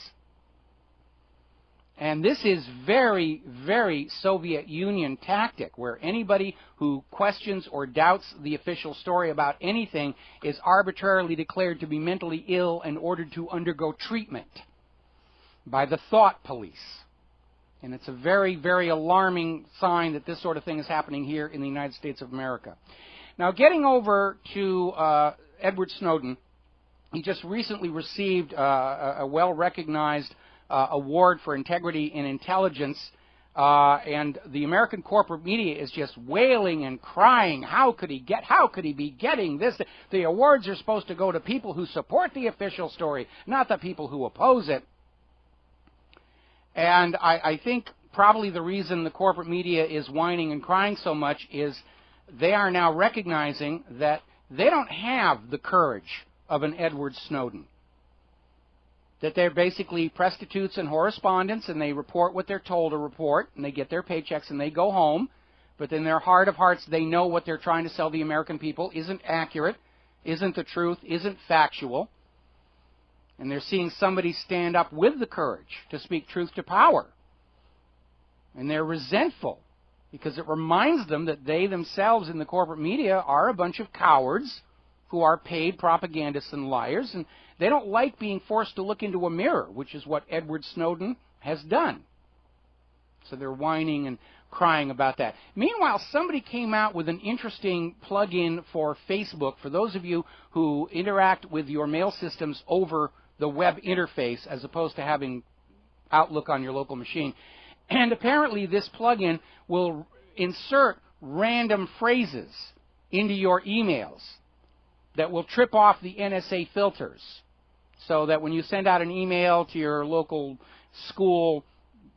And this is very, very Soviet Union tactic, where anybody who questions or doubts the official story about anything is arbitrarily declared to be mentally ill and ordered to undergo treatment by the thought police. And it's a very, very alarming sign that this sort of thing is happening here in the United States of America. Now, getting over to Edward Snowden, he just recently received a well-recognized award for integrity in intelligence, and the American corporate media is just wailing and crying, how could he be getting this? The awards are supposed to go to people who support the official story, not the people who oppose it. And I think probably the reason the corporate media is whining and crying so much is they are now recognizing that they don't have the courage of an Edward Snowden. That they're basically prostitutes and correspondents, and they report what they're told to report, and they get their paychecks and they go home. But in their heart of hearts, they know what they're trying to sell the American people isn't accurate, isn't the truth, isn't factual. And they're seeing somebody stand up with the courage to speak truth to power. And they're resentful because it reminds them that they themselves in the corporate media are a bunch of cowards who are paid propagandists and liars, and they don't like being forced to look into a mirror, which is what Edward Snowden has done. So they're whining and crying about that. Meanwhile, somebody came out with an interesting plug-in for Facebook for those of you who interact with your mail systems over the web interface as opposed to having Outlook on your local machine. And apparently this plug-in will insert random phrases into your emails that will trip off the NSA filters, so that when you send out an email to your local school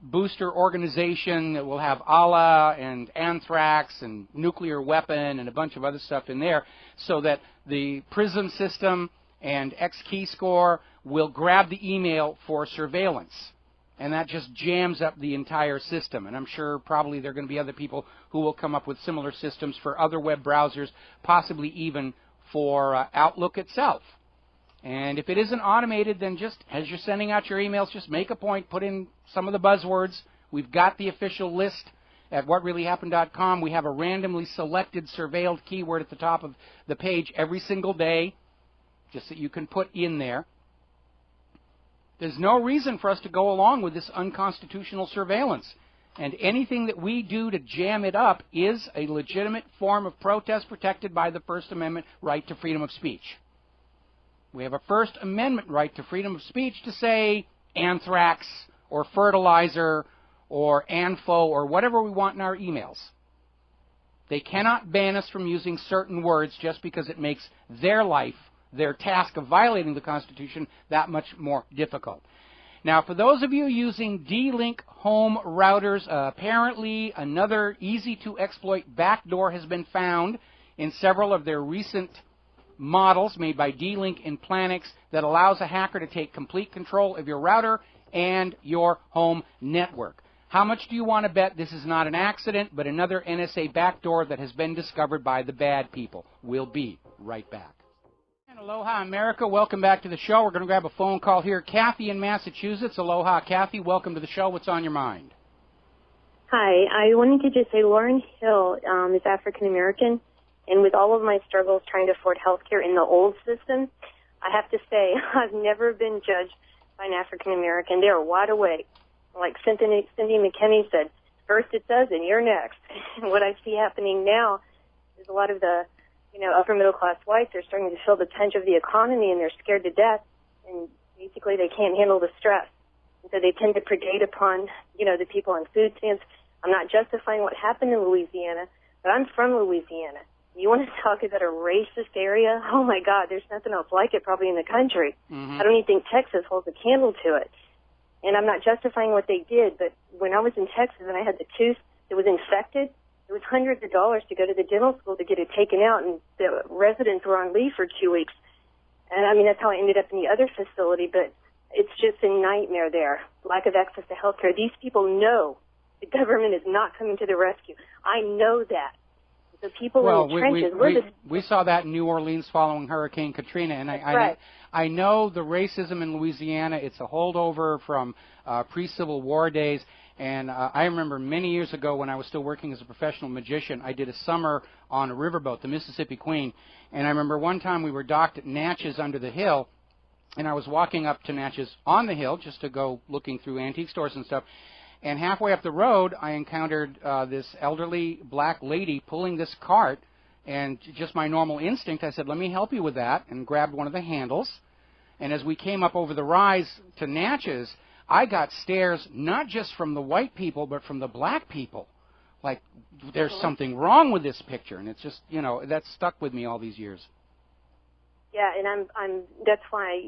booster organization, it will have Allah and anthrax and nuclear weapon and a bunch of other stuff in there, so that the PRISM system and X-Keyscore will grab the email for surveillance. And that just jams up the entire system. And I'm sure probably there are going to be other people who will come up with similar systems for other web browsers, possibly even for Outlook itself. And if it isn't automated, then just as you're sending out your emails, just make a point, put in some of the buzzwords. We've got the official list at whatreallyhappened.com. We have a randomly selected surveilled keyword at the top of the page every single day, just that you can put in there. There's no reason for us to go along with this unconstitutional surveillance. And anything that we do to jam it up is a legitimate form of protest protected by the First Amendment right to freedom of speech. We have a First Amendment right to freedom of speech to say anthrax or fertilizer or ANFO or whatever we want in our emails. They cannot ban us from using certain words just because it makes their life, their task of violating the Constitution that much more difficult. Now, for those of you using D-Link home routers, apparently another easy-to-exploit backdoor has been found in several of their recent models made by D-Link and Planix that allows a hacker to take complete control of your router and your home network. How much do you want to bet this is not an accident, but another NSA backdoor that has been discovered by the bad people? We'll be right back. And aloha, America. Welcome back to the show. We're going to grab a phone call here. Kathy in Massachusetts. Aloha, Kathy. Welcome to the show. What's on your mind? Hi. I wanted to just say Lauren Hill is African-American, and with all of my struggles trying to afford health care in the old system, I have to say I've never been judged by an African-American. They are wide awake. Like Cindy McKinney said, first it says, and you're next. And what I see happening now is a lot of the, upper middle class whites are starting to feel the pinch of the economy, and they're scared to death, and basically they can't handle the stress. And so they tend to predate upon, the people on food stamps. I'm not justifying what happened in Louisiana, but I'm from Louisiana. You want to talk about a racist area? Oh my God, there's nothing else like it probably in the country. I don't even think Texas holds a candle to it. And I'm not justifying what they did, but when I was in Texas and I had the tooth that was infected, it was hundreds of dollars to go to the dental school to get it taken out, and the residents were on leave for 2 weeks. And I mean, that's how I ended up in the other facility, but it's just a nightmare there. Lack of access to health care. These people know the government is not coming to the rescue. I know that. The people in the trenches. We saw that in New Orleans following Hurricane Katrina, and I know the racism in Louisiana. It's a holdover from pre-Civil War days, and I remember many years ago when I was still working as a professional magician, I did a summer on a riverboat, the Mississippi Queen, and I remember one time we were docked at Natchez under the hill, and I was walking up to Natchez on the hill just to go looking through antique stores and stuff. And halfway up the road, I encountered this elderly black lady pulling this cart, and just my normal instinct, I said, let me help you with that, and grabbed one of the handles. And as we came up over the rise to Natchez, I got stares not just from the white people, but from the black people. Like, there's something wrong with this picture, and it's just, that's stuck with me all these years. Yeah, and that's why,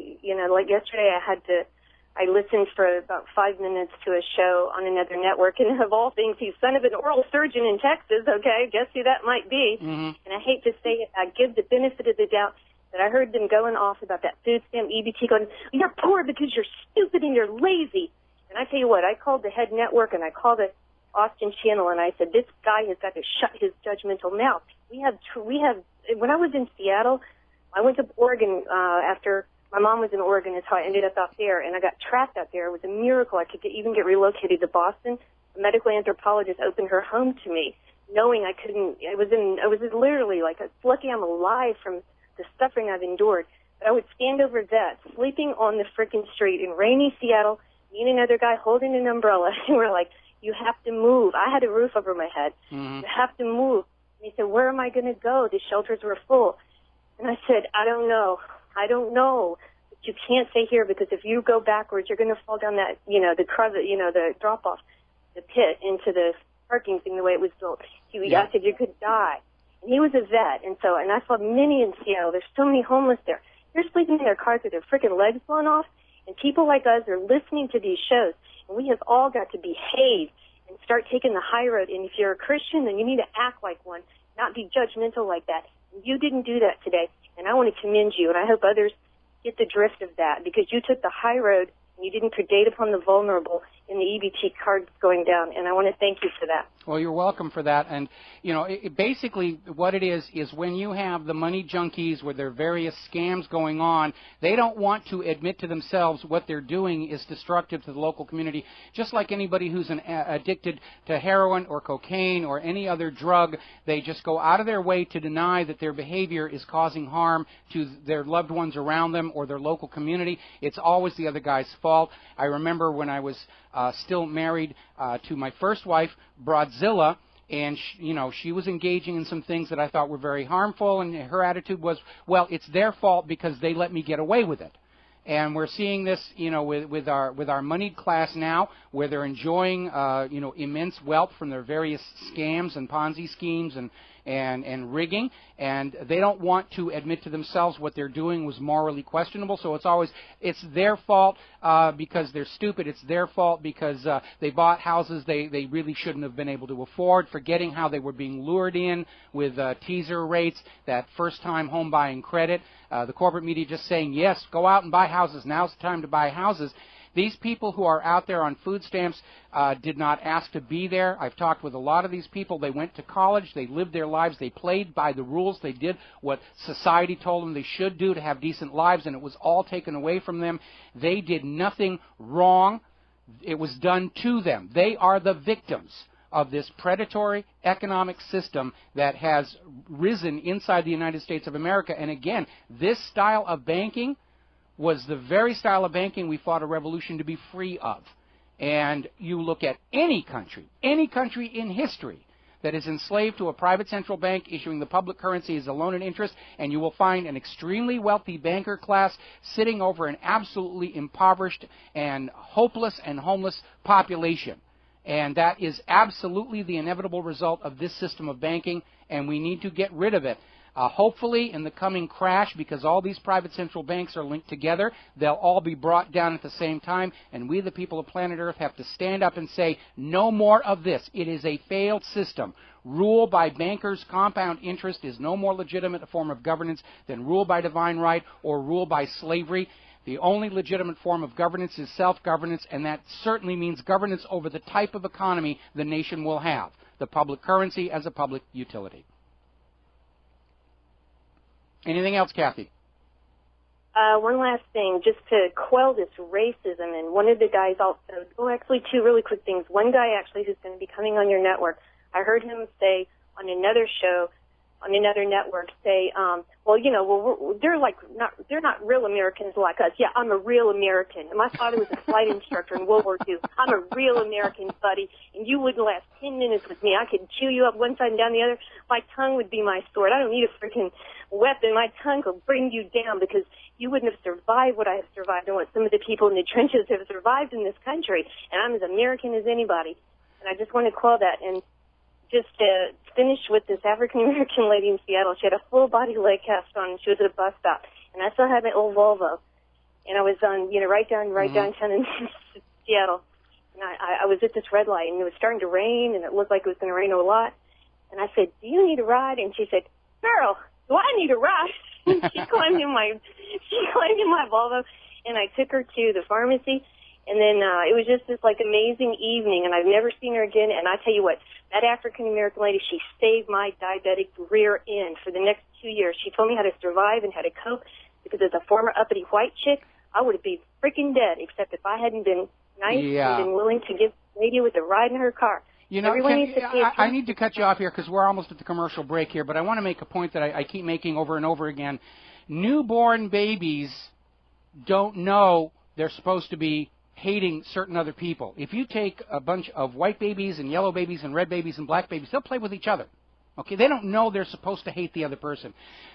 like yesterday I listened for about 5 minutes to a show on another network, and of all things, he's son of an oral surgeon in Texas, okay? Guess who that might be? And I hate to say it, I give the benefit of the doubt that I heard them going off about that food stamp, EBT, going, you're poor because you're stupid and you're lazy. And I tell you what, I called the head network, and I called the Austin channel, and I said, this guy has got to shut his judgmental mouth. We have, when I was in Seattle, I went to Oregon after my mom was in Oregon, is how I ended up out there, and I got trapped out there. It was a miracle I could even get relocated to Boston. A medical anthropologist opened her home to me, knowing I couldn't. I was literally like, it's lucky I'm alive from the suffering I've endured. But I would stand over that, sleeping on the frickin' street in rainy Seattle, me and another guy holding an umbrella, and we're like, you have to move. I had a roof over my head. You have to move. And he said, where am I going to go? The shelters were full. And I said, I don't know. But you can't stay here, because if you go backwards, you're going to fall down that, the drop-off, the pit into the parking thing the way it was built. I said, you could die. And he was a vet, and I saw many in Seattle. There's so many homeless there. They're sleeping in their cars with their freaking legs blown off, and people like us are listening to these shows, and we have all got to behave and start taking the high road. And if you're a Christian, then you need to act like one, not be judgmental like that. And you didn't do that today. And I want to commend you, and I hope others get the drift of that, because you took the high road and you didn't predate upon the vulnerable in the EBT cards going down, and I want to thank you for that. Well, you're welcome for that. And, basically what it is when you have the money junkies with their various scams going on, they don't want to admit to themselves what they're doing is destructive to the local community. Just like anybody who's addicted to heroin or cocaine or any other drug, they just go out of their way to deny that their behavior is causing harm to their loved ones around them or their local community. It's always the other guy's fault. I remember when I was still married to my first wife, Broadzilla, and she was engaging in some things that I thought were very harmful, and her attitude was, well, it's their fault because they let me get away with it. And we're seeing this, with our moneyed class now, where they're enjoying, immense wealth from their various scams and Ponzi schemes and and rigging, and they don't want to admit to themselves what they're doing was morally questionable. So it's their fault because they're stupid. It's their fault because they bought houses they really shouldn't have been able to afford, forgetting how they were being lured in with teaser rates, that first-time home buying credit. The corporate media just saying, yes, go out and buy houses. Now's the time to buy houses. These people who are out there on food stamps did not ask to be there. I've talked with a lot of these people. They went to college. They lived their lives. They played by the rules. They did what society told them they should do to have decent lives, and it was all taken away from them. They did nothing wrong. It was done to them. They are the victims of this predatory economic system that has risen inside the United States of America. And again, this style of banking was the very style of banking we fought a revolution to be free of. And you look at any country in history that is enslaved to a private central bank issuing the public currency as a loan and interest, and you will find an extremely wealthy banker class sitting over an absolutely impoverished and hopeless and homeless population. And that is absolutely the inevitable result of this system of banking, and we need to get rid of it. Hopefully, in the coming crash, because all these private central banks are linked together, they'll all be brought down at the same time, and we, the people of planet Earth, have to stand up and say, no more of this. It is a failed system. Rule by bankers' compound interest is no more legitimate a form of governance than rule by divine right or rule by slavery. The only legitimate form of governance is self-governance, and that certainly means governance over the type of economy the nation will have, the public currency as a public utility. Anything else, Kathy? One last thing, just to quell this racism, and one of the guys also, actually two really quick things. One guy actually who's going to be coming on your network, I heard him say on another show, on another network, say, they're not real Americans like us. Yeah, I'm a real American. And my father was a flight instructor in World War II. I'm a real American, buddy, and you wouldn't last 10 minutes with me. I could chew you up one side and down the other. My tongue would be my sword. I don't need a freaking weapon. My tongue will bring you down because you wouldn't have survived what I have survived and what some of the people in the trenches have survived in this country. And I'm as American as anybody. And I just want to quell that. And just to finish with this African-American lady in Seattle, she had a full-body leg cast on, and she was at a bus stop. And I still had my old Volvo. And I was on, right downtown in Seattle. And I was at this red light, and it was starting to rain, and it looked like it was going to rain a lot. And I said, do you need a ride? And she said, girl, do I need a ride? And she climbed in my Volvo, and I took her to the pharmacy. And then it was just this, amazing evening, and I've never seen her again. And I tell you what, that African-American lady, she saved my diabetic rear end for the next 2 years. She told me how to survive and how to cope, because as a former uppity white chick, I would be freaking dead, except if I hadn't been nice and been willing to give the lady with a ride in her car. I need to cut you off here because we're almost at the commercial break here, but I want to make a point that I keep making over and over again. Newborn babies don't know they're supposed to be hating certain other people. If you take a bunch of white babies and yellow babies and red babies and black babies, they'll play with each other. Okay, they don't know they're supposed to hate the other person.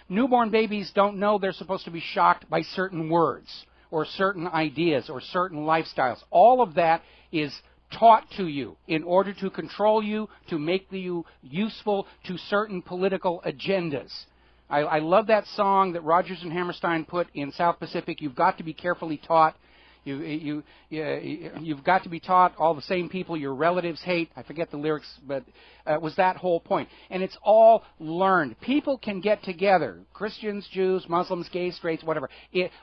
Newborn babies don't know they're supposed to be shocked by certain words or certain ideas or certain lifestyles. All of that is taught to you in order to control you, to make you useful to certain political agendas. I love that song that Rodgers and Hammerstein put in South Pacific, You've Got to Be Carefully Taught. You've got to be taught all the same people your relatives hate. I forget the lyrics, but it was that whole point. And it's all learned. People can get together, Christians, Jews, Muslims, gays, straights, whatever.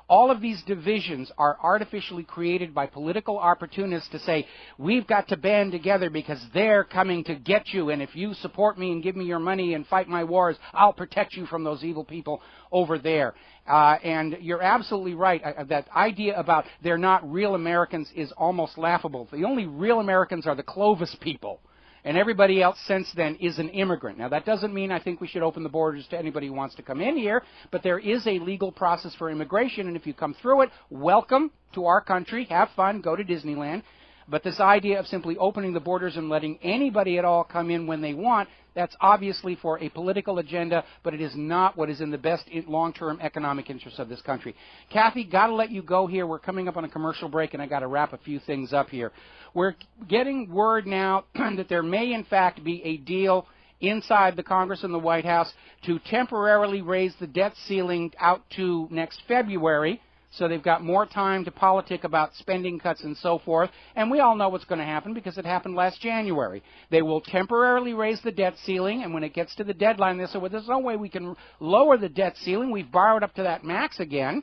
All of these divisions are artificially created by political opportunists to say, we've got to band together because they're coming to get you, and if you support me and give me your money and fight my wars, I'll protect you from those evil people over there. And you're absolutely right. That idea about they're not real Americans is almost laughable. The only real Americans are the Clovis people. And everybody else since then is an immigrant. Now, that doesn't mean I think we should open the borders to anybody who wants to come in here, but there is a legal process for immigration, and if you come through it, welcome to our country. Have fun. Go to Disneyland. But this idea of simply opening the borders and letting anybody at all come in when they want, that's obviously for a political agenda, but it is not what is in the best long-term economic interest of this country. Kathy, got to let you go here. We're coming up on a commercial break, and I got to wrap a few things up here. We're getting word now that there may, in fact, be a deal inside the Congress and the White House to temporarily raise the debt ceiling out to next February, so they've got more time to politic about spending cuts and so forth. And we all know what's going to happen because it happened last January. They will temporarily raise the debt ceiling, and when it gets to the deadline, they say, well, there's no way we can lower the debt ceiling. We've borrowed up to that max again.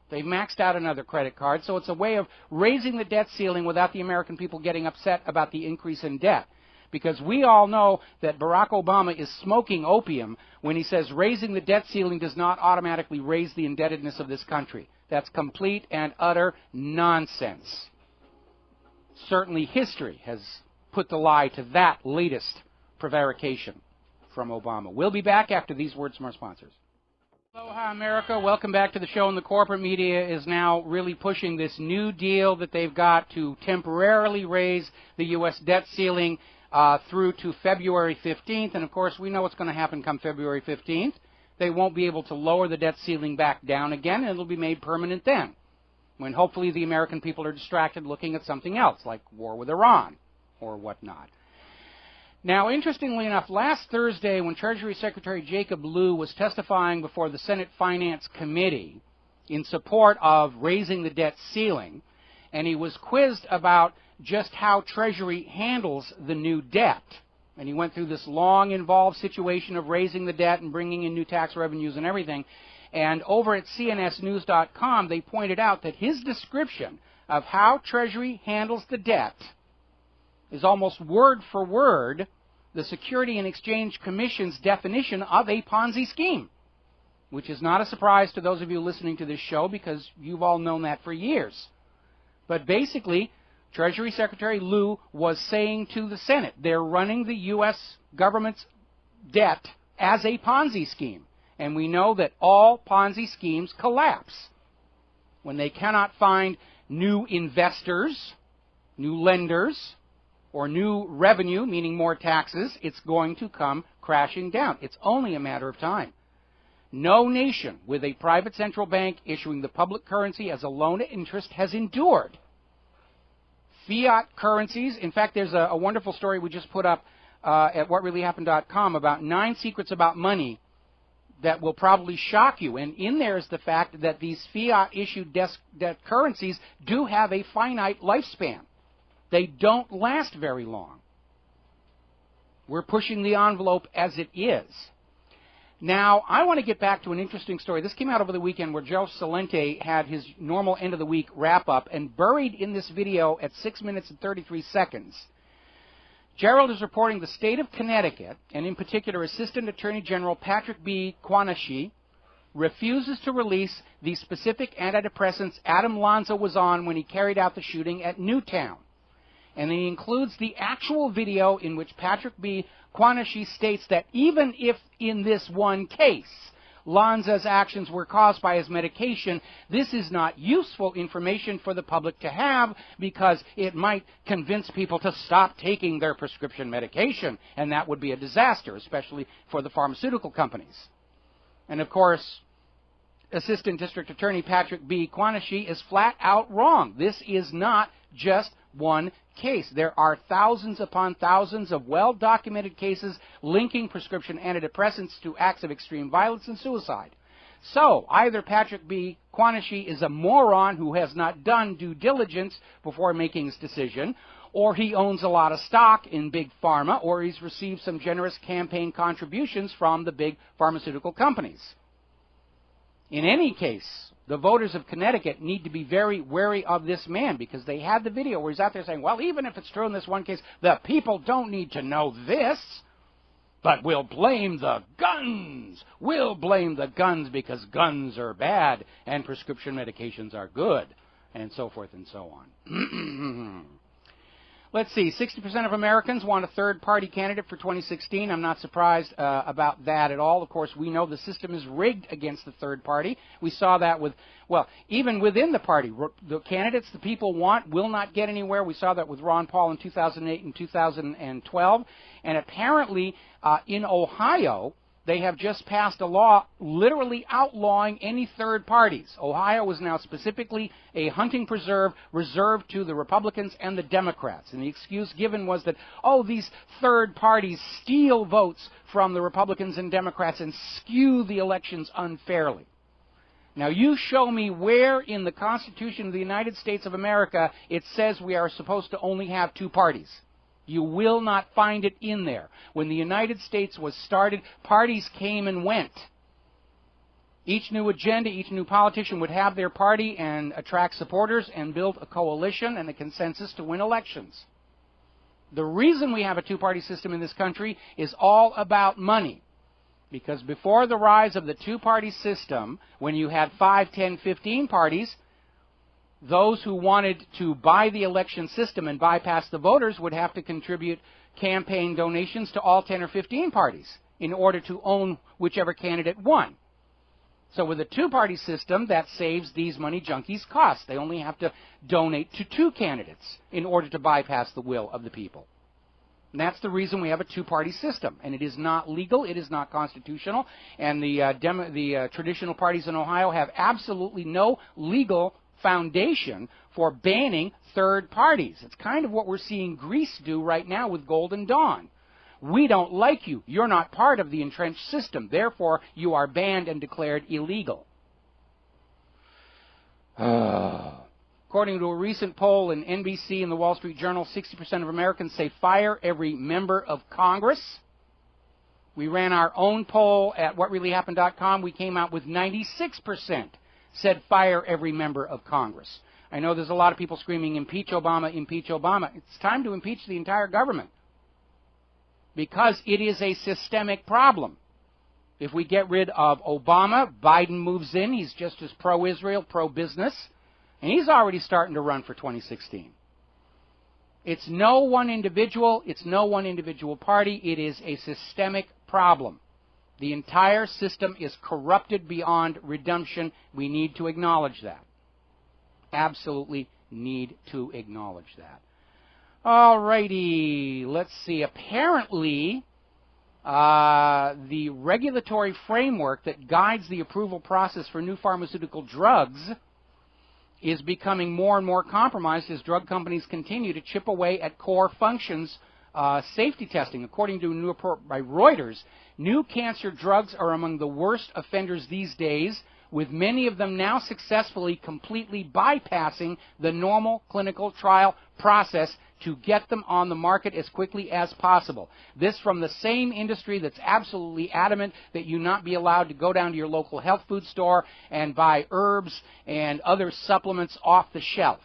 They've maxed out another credit card. So it's a way of raising the debt ceiling without the American people getting upset about the increase in debt. Because we all know that Barack Obama is smoking opium when he says raising the debt ceiling does not automatically raise the indebtedness of this country. That's complete and utter nonsense. Certainly history has put the lie to that latest prevarication from Obama. We'll be back after these words from our sponsors. Aloha, America. Welcome back to the show. And the corporate media is now really pushing this new deal that they've got to temporarily raise the U.S. debt ceiling through to February 15th. And, of course, we know what's going to happen come February 15th. They won't be able to lower the debt ceiling back down again, and it'll be made permanent then, when hopefully the American people are distracted looking at something else, like war with Iran or whatnot. Now, interestingly enough, last Thursday when Treasury Secretary Jacob Lew was testifying before the Senate Finance Committee in support of raising the debt ceiling, and he was quizzed about just how Treasury handles the new debt. And he went through this long, involved situation of raising the debt and bringing in new tax revenues and everything. And over at cnsnews.com, they pointed out that his description of how Treasury handles the debt is almost word for word the Security and Exchange Commission's definition of a Ponzi scheme, which is not a surprise to those of you listening to this show because you've all known that for years. But basically, Treasury Secretary Lew was saying to the Senate, they're running the U.S. government's debt as a Ponzi scheme. And we know that all Ponzi schemes collapse. When they cannot find new investors, new lenders, or new revenue, meaning more taxes, it's going to come crashing down. It's only a matter of time. No nation with a private central bank issuing the public currency as a loan at interest has endured fiat currencies. In fact, there's a wonderful story we just put up at whatreallyhappened.com about 9 secrets about money that will probably shock you. And in there is the fact that these fiat-issued debt currencies do have a finite lifespan. They don't last very long. We're pushing the envelope as it is. Now, I want to get back to an interesting story. This came out over the weekend where Joe Salente had his normal end-of-the-week wrap-up, and buried in this video at 6 minutes and 33 seconds, Gerald is reporting the state of Connecticut, and in particular Assistant Attorney General Patrick B. Quanashi, refuses to release the specific antidepressants Adam Lanza was on when he carried out the shooting at Newtown. And he includes the actual video in which Patrick B. Quanashi states that even if in this one case Lanza's actions were caused by his medication, this is not useful information for the public to have because it might convince people to stop taking their prescription medication, and that would be a disaster, especially for the pharmaceutical companies. And of course, Assistant District Attorney Patrick B. Quanashi is flat out wrong. This is not just one case. There are thousands upon thousands of well-documented cases linking prescription antidepressants to acts of extreme violence and suicide. So, either Patrick B. Quanashi is a moron who has not done due diligence before making his decision, or he owns a lot of stock in Big Pharma, or he's received some generous campaign contributions from the big pharmaceutical companies. In any case, the voters of Connecticut need to be very wary of this man because they had the video where he's out there saying, well, even if it's true in this one case, the people don't need to know this, but we'll blame the guns. We'll blame the guns because guns are bad and prescription medications are good, and so forth and so on. Let's see, 60% of Americans want a third-party candidate for 2016. I'm not surprised about that at all. Of course, we know the system is rigged against the third party. We saw that with, well, even within the party. The candidates the people want will not get anywhere. We saw that with Ron Paul in 2008 and 2012. And apparently in Ohio, they have just passed a law literally outlawing any third parties. Ohio is now specifically a hunting preserve reserved to the Republicans and the Democrats. And the excuse given was that, oh, these third parties steal votes from the Republicans and Democrats and skew the elections unfairly. Now, you show me where in the Constitution of the United States of America it says we are supposed to only have two parties. You will not find it in there. When the United States was started, parties came and went. Each new agenda, each new politician would have their party and attract supporters and build a coalition and a consensus to win elections. The reason we have a two-party system in this country is all about money. Because before the rise of the two-party system, when you had 5, 10, 15 parties, those who wanted to buy the election system and bypass the voters would have to contribute campaign donations to all 10 or 15 parties in order to own whichever candidate won. So with a two-party system, that saves these money junkies costs. They only have to donate to two candidates in order to bypass the will of the people. And that's the reason we have a two-party system. And it is not legal, it is not constitutional, and the traditional parties in Ohio have absolutely no legal foundation for banning third parties. It's kind of what we're seeing Greece do right now with Golden Dawn. We don't like you. You're not part of the entrenched system. Therefore, you are banned and declared illegal. According to a recent poll in NBC and the Wall Street Journal, 60% of Americans say fire every member of Congress. We ran our own poll at whatreallyhappened.com. We came out with 96% said fire every member of Congress. I know there's a lot of people screaming, impeach Obama, impeach Obama. It's time to impeach the entire government because it is a systemic problem. If we get rid of Obama, Biden moves in. He's just as pro-Israel, pro-business, and he's already starting to run for 2016. It's no one individual. It's no one individual party. It is a systemic problem. The entire system is corrupted beyond redemption. We need to acknowledge that. Absolutely need to acknowledge that. All righty. Let's see. Apparently, the regulatory framework that guides the approval process for new pharmaceutical drugs is becoming more and more compromised as drug companies continue to chip away at core functions. Safety testing. According to a new report by Reuters, new cancer drugs are among the worst offenders these days, with many of them now successfully completely bypassing the normal clinical trial process to get them on the market as quickly as possible. This from the same industry that's absolutely adamant that you not be allowed to go down to your local health food store and buy herbs and other supplements off the shelf,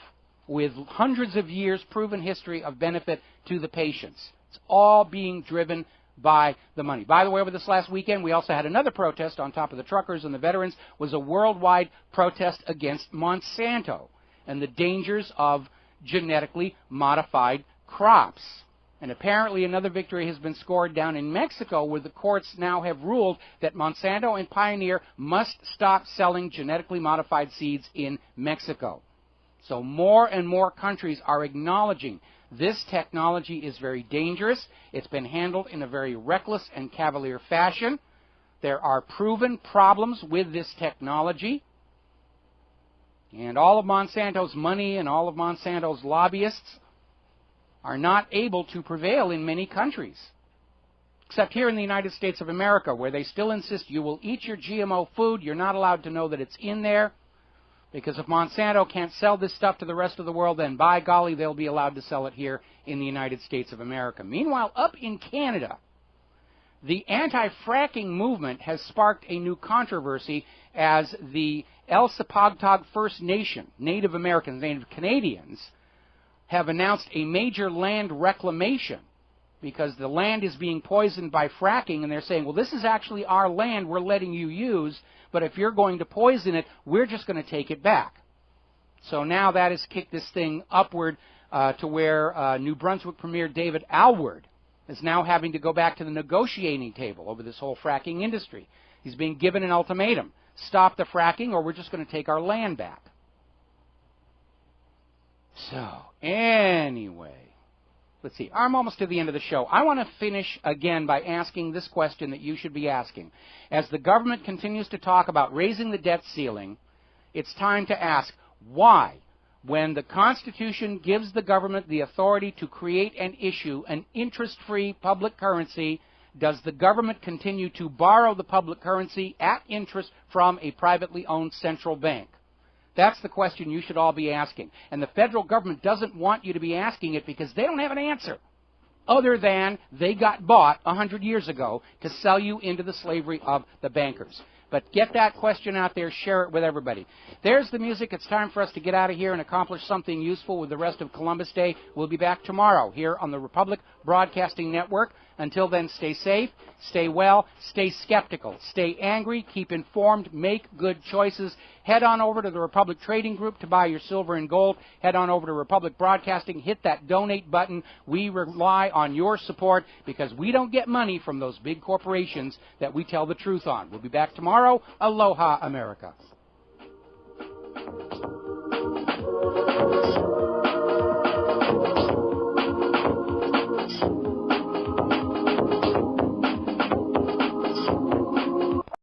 with hundreds of years proven history of benefit to the patients. It's all being driven by the money. By the way, over this last weekend, we also had another protest on top of the truckers and the veterans, was a worldwide protest against Monsanto and the dangers of genetically modified crops. And apparently another victory has been scored down in Mexico, where the courts now have ruled that Monsanto and Pioneer must stop selling genetically modified seeds in Mexico. So more and more countries are acknowledging this technology is very dangerous. It's been handled in a very reckless and cavalier fashion. There are proven problems with this technology. And all of Monsanto's money and all of Monsanto's lobbyists are not able to prevail in many countries. Except here in the United States of America, where they still insist you will eat your GMO food. You're not allowed to know that it's in there. Because if Monsanto can't sell this stuff to the rest of the world, then by golly, they'll be allowed to sell it here in the United States of America. Meanwhile, up in Canada, the anti-fracking movement has sparked a new controversy as the Elsipogtog First Nation, Native Americans, Native Canadians, have announced a major land reclamation because the land is being poisoned by fracking, and they're saying, well, this is actually our land we're letting you use, but if you're going to poison it, we're just going to take it back. So now that has kicked this thing upward to where New Brunswick Premier David Alward is now having to go back to the negotiating table over this whole fracking industry. He's being given an ultimatum. Stop the fracking or we're just going to take our land back. So, anyway, let's see, I'm almost to the end of the show. I want to finish again by asking this question that you should be asking. As the government continues to talk about raising the debt ceiling, it's time to ask, why, when the Constitution gives the government the authority to create and issue an interest-free public currency, does the government continue to borrow the public currency at interest from a privately owned central bank? That's the question you should all be asking. And the federal government doesn't want you to be asking it because they don't have an answer other than they got bought 100 years ago to sell you into the slavery of the bankers. But get that question out there, share it with everybody. There's the music. It's time for us to get out of here and accomplish something useful with the rest of Columbus Day. We'll be back tomorrow here on the Republic Broadcasting Network. Until then, stay safe, stay well, stay skeptical, stay angry, keep informed, make good choices. Head on over to the Republic Trading Group to buy your silver and gold. Head on over to Republic Broadcasting. Hit that donate button. We rely on your support because we don't get money from those big corporations that we tell the truth on. We'll be back tomorrow. Aloha, America.